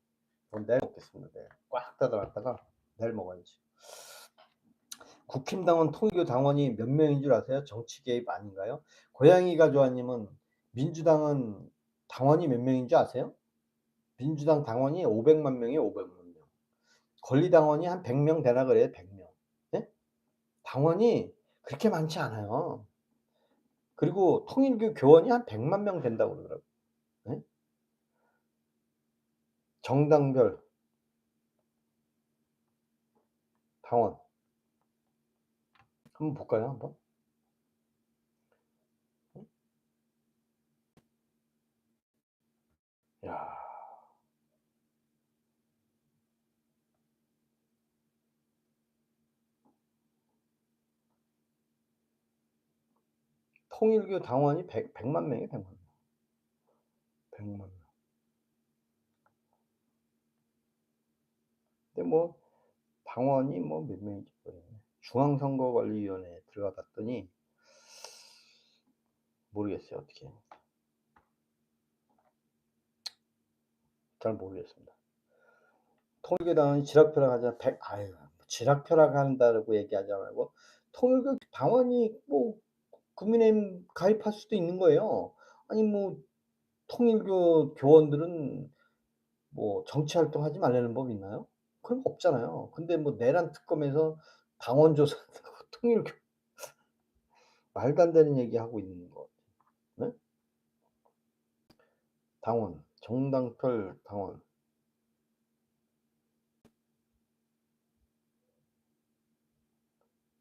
그럼 내일 먹겠습니다. 내일 꽉 닫아놨다가 내일 먹어야지. 국힘당원 통일교 당원이 몇 명인 줄 아세요? 정치 개입 아닌가요? 고양이 가조아님은 민주당은 당원이 몇 명인 줄 아세요? 민주당 당원이 500만 명이에요. 500만 명. 권리당원이 한 100명 되나 그래요. 100명. 네? 당원이 그렇게 많지 않아요. 그리고 통일교 교원이 한 100만 명 된다고 그러더라고요. 네? 정당별 당원 한번 볼까요? 한번. 야, 통일교 당원이 100만 명이에요. 100만 명. 100만 명. 근데 뭐 당원이 뭐 몇 명인지 모르겠네. 중앙선거관리위원회에 들어가 봤더니 모르겠어요. 어떻게. 잘 모르겠습니다. 통일교 당원이 지락펴락하자 100 아유 지락펴락한다고 얘기하지 말고 통일교 당원이 뭐 국민의힘 가입할 수도 있는 거예요. 아니 뭐 통일교 교원들은 뭐 정치 활동하지 말라는 법 있나요? 그런 거 없잖아요. 근데 뭐 내란 특검에서 당원 조사한다고 통일교 말도 안 되는 얘기하고 있는 거 같아요. 네? 당원, 정당별 당원.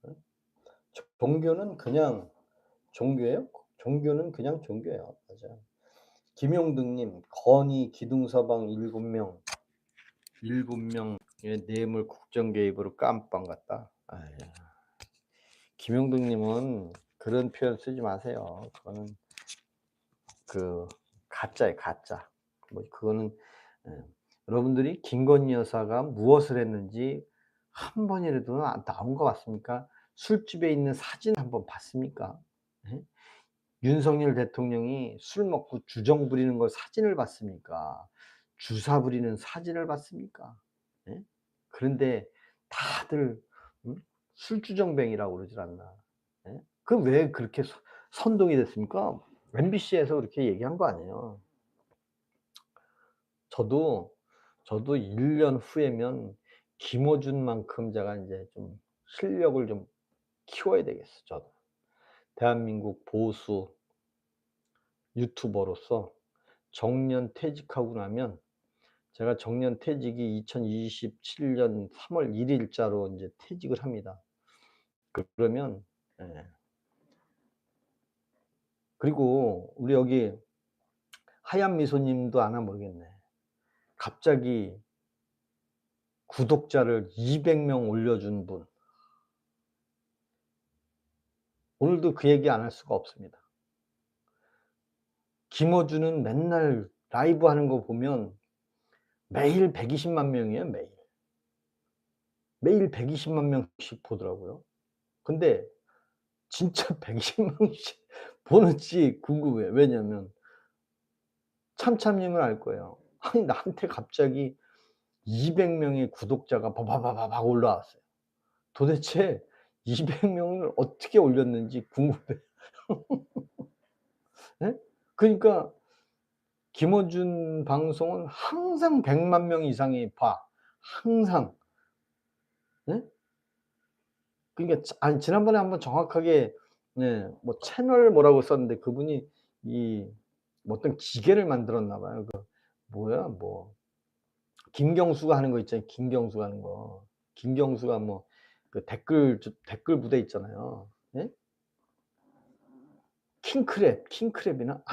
네? 종교는 그냥 종교예요? 종교는 그냥 종교예요. 맞아요. 김용등님, 건의 기둥서방 7명, 7명의 뇌물 국정 개입으로 깜빵 갔다. 아유, 김용등님은 그런 표현 쓰지 마세요. 그거는 그 가짜예요, 가짜. 뭐 그거는 예. 여러분들이 김건희 여사가 무엇을 했는지 한 번이라도 나온 거 맞습니까? 술집에 있는 사진 한번 봤습니까? 예? 윤석열 대통령이 술 먹고 주정 부리는 걸 사진을 봤습니까? 주사 부리는 사진을 봤습니까? 예? 그런데 다들 술주정뱅이라고 그러질 않나? 예? 그 왜 그렇게 선동이 됐습니까? MBC에서 그렇게 얘기한 거 아니에요. 저도 1년 후에면 김어준만큼 제가 인제 좀 실력을 좀 키워야 되겠어 저도. 대한민국 보수 유튜버로서 정년 퇴직하고 나면 제가 정년 퇴직이 2027년 3월 1 일자로 인제 퇴직을 합니다. 그러면 예. 그리고 우리 여기 하얀 미소님도 아나 모르겠네. 갑자기 구독자를 200명 올려준 분. 오늘도 그 얘기 안 할 수가 없습니다. 김어준은 맨날 라이브 하는 거 보면 매일 120만 명이에요, 매일. 매일 120만 명씩 보더라고요. 근데 진짜 120만 명씩 보는지 궁금해요. 왜냐면 참참님은 알 거예요. 아니 나한테 갑자기 200명의 구독자가 바바바바박 올라왔어요. 도대체 200명을 어떻게 올렸는지 궁금해요. 예? 그러니까 김어준 방송은 항상 100만 명 이상이 봐. 항상. 예? 그러니까 아니 지난번에 한번 정확하게 네 뭐 채널 뭐라고 썼는데 그분이 이 뭐 어떤 기계를 만들었나 봐요. 그 뭐야 뭐 김경수가 하는 거 있잖아요. 김경수가 하는 거. 김경수가 뭐 그 댓글 부대 있잖아요. 예? 킹크랩이나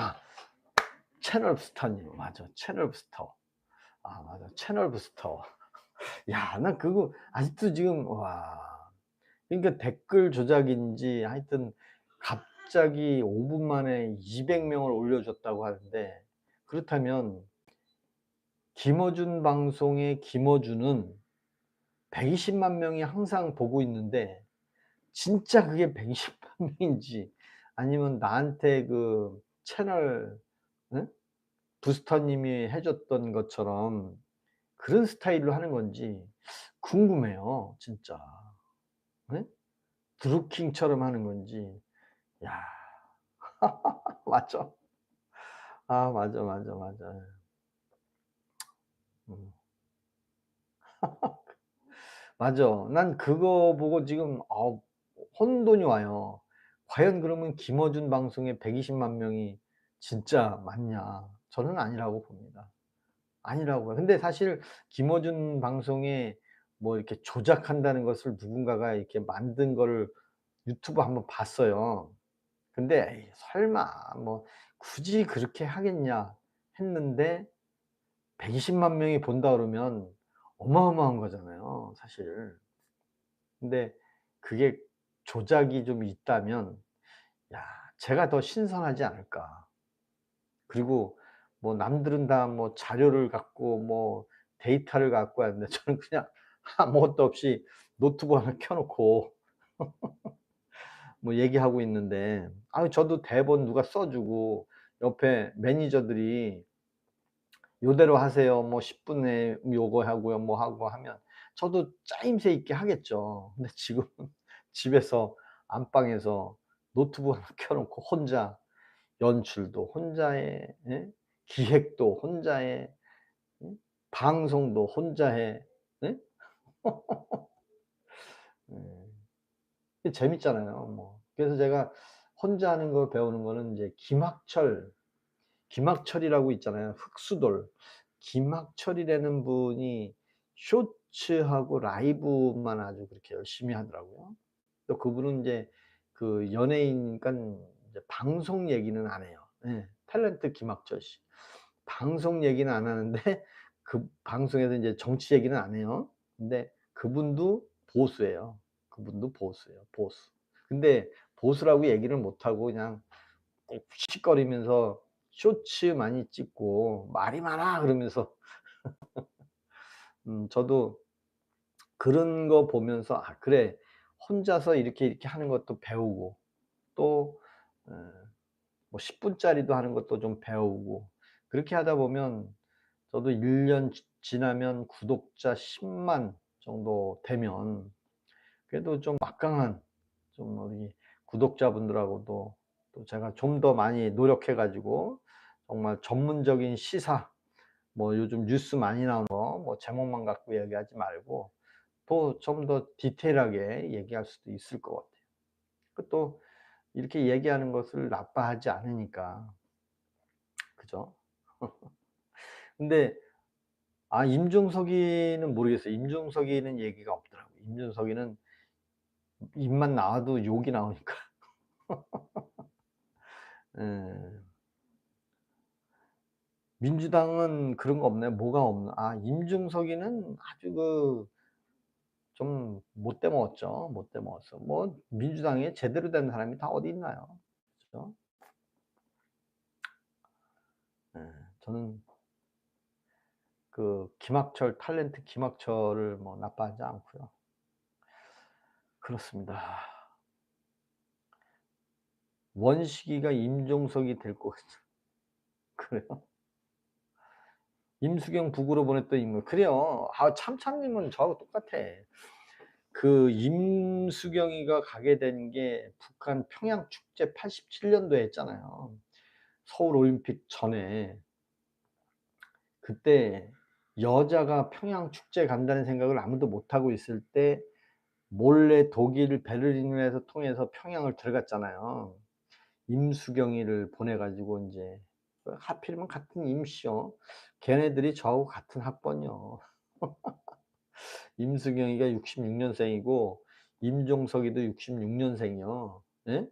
채널 부스터님 맞아. 채널 부스터. 맞아. 채널 부스터. 야 난 그거 아직도 지금 와 그러니까 댓글 조작인지 하여튼 갑자기 5분 만에 200 명을 올려줬다고 하는데 그렇다면 김어준 방송의 김어준은 120만 명이 항상 보고 있는데 진짜 그게 120만 명인지 아니면 나한테 그 채널 응? 부스터님이 해 줬던 것처럼 그런 스타일로 하는 건지 궁금해요 진짜. 예? 드루킹처럼 하는 건지. 야 맞죠. 맞아, 맞아, 맞아. 예. 음. 맞아. 난 그거 보고 지금 혼돈이 와요. 과연 그러면 김어준 방송에 120만 명이 진짜 맞냐? 저는 아니라고 봅니다. 아니라고요. 근데 사실 김어준 방송에 뭐 이렇게 조작한다는 것을 누군가가 이렇게 만든 거를 유튜브 한번 봤어요. 근데 '에이 설마 뭐 굳이 그렇게 하겠냐.' 했는데 120만 명이 본다 그러면 어마어마한 거잖아요 사실. 근데 그게 조작이 좀 있다면 야 제가 더 신선하지 않을까. 그리고 뭐 남들은 다 뭐 자료를 갖고 뭐 데이터를 갖고 하는데 저는 그냥 아무것도 없이 노트북 하나 켜 놓고 뭐 얘기하고 있는데 저도 대본 누가 써 주고 옆에 매니저들이 "요대로 하세요. 뭐 10 분에 요거 하고요." 뭐 하고 하면 저도 짜임새 있게 하겠죠. 근데 지금은 집에서 안방에서 노트북 하나 켜 놓고 혼자 연출도 혼자 해. 예? 기획도 혼자 해. 응? 방송도 혼자 해. 예? 예. 그게 재밌잖아요 뭐. 그래서 제가 혼자 하는 걸 배우는 거는 인제 김학철이라고 있잖아요. 흑수돌. 김학철이라는 분이 쇼츠하고 라이브만 아주 그렇게 열심히 하더라고요. 또 그분은 인제 그 연예인 그러니깐 이제 방송 얘기는 안 해요. 예. 탤런트 김학철 씨. 방송 얘기는 안 하는데 그 방송에서 인제 정치 얘기는 안 해요. 근데 그분도 보수예요. 그분도 보수예요, 보수. 근데 보수라고 얘기를 못 하고 그냥 씩씩거리면서 쇼츠 많이 찍고 "말이 많아." 그러면서 저도 그런 거 보면서 '아 그래. 혼자서 이렇게 하는 것도 배우고 또 어 뭐 10 분짜리도 하는 것도 좀 배우고 그렇게 하다 보면 저도 1년 지나면 구독자 10만 정도 되면 그래도 좀 막강한 좀 우리 구독자분들하고도 또 제가 좀 더 많이 노력해 가지고 정말 전문적인 시사 뭐 요즘 뉴스 많이 나오는 거 뭐 제목만 갖고 얘기하지 말고 또 좀 더 디테일하게 얘기할 수도 있을 것 같아요. 그 또 이렇게 얘기하는 것을 나빠하지 않으니까. 그죠? 근데 임종석이는 모르겠어요. 임종석이는 얘기가 없더라고요. 임종석이는 입만 나와도 욕이 나오니까. 예. 민주당은 그런 거 없나요? 뭐가 없나? 임종석이는 아주 좀 못돼 먹었죠. 못돼 먹었어. 뭐 민주당에 제대로 된 사람이 다 어디 있나요? 그죠? 예. 저는 김학철 탤런트 김학철을 뭐 나빠하지 않고요. 그렇습니다. 원식이가 임종석이 될 것 같죠. 그래요? 임수경 북으로 보냈던 인물. 그래요. 참참님은 저하고 똑같아. 임수경이가 가게 된 게 북한 평양 축제 87년도에 했잖아요. 서울 올림픽 전에. 그때 여자가 평양 축제 간다는 생각을 아무도 못 하고 있을 때 몰래 독일 베를린에서 통해서 평양을 들어갔잖아요. 임수경이를 보내 가지고 인제 하필이면 같은 임씨요. 걔네들이 저하고 같은 학번이요. 임수경이가 66 년생이고 임종석이도 66 년생이요. 예?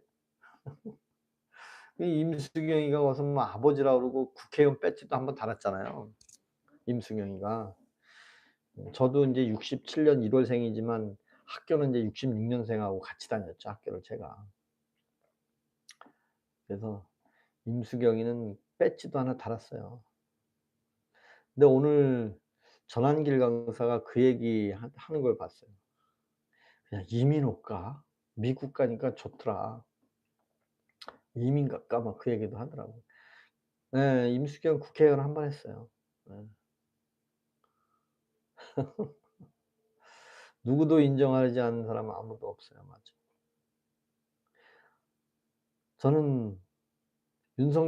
이 임수경이가 와서 뭐 아버지라 그러고 국회의원 배지도 한번 달았잖아요. 임수경이가. 저도 인제 67년 1 월생이지만 학교는 인제 66 년생하고 같이 다녔죠, 학교를 제가. 그래서 임수경이는 배지도 하나 달았어요. 근데 오늘 전한길 강사가 그 얘기 하는 걸 봤어요. "그냥 이민 올까? 미국 가니까 좋더라. 이민 갈까?" 막 그 얘기도 하더라고요. 예. 임수경 국회의원 한 번 했어요. 예. 누구도 인정하지 않는 사람은 아무도 없어요. 맞아. 저는 윤석열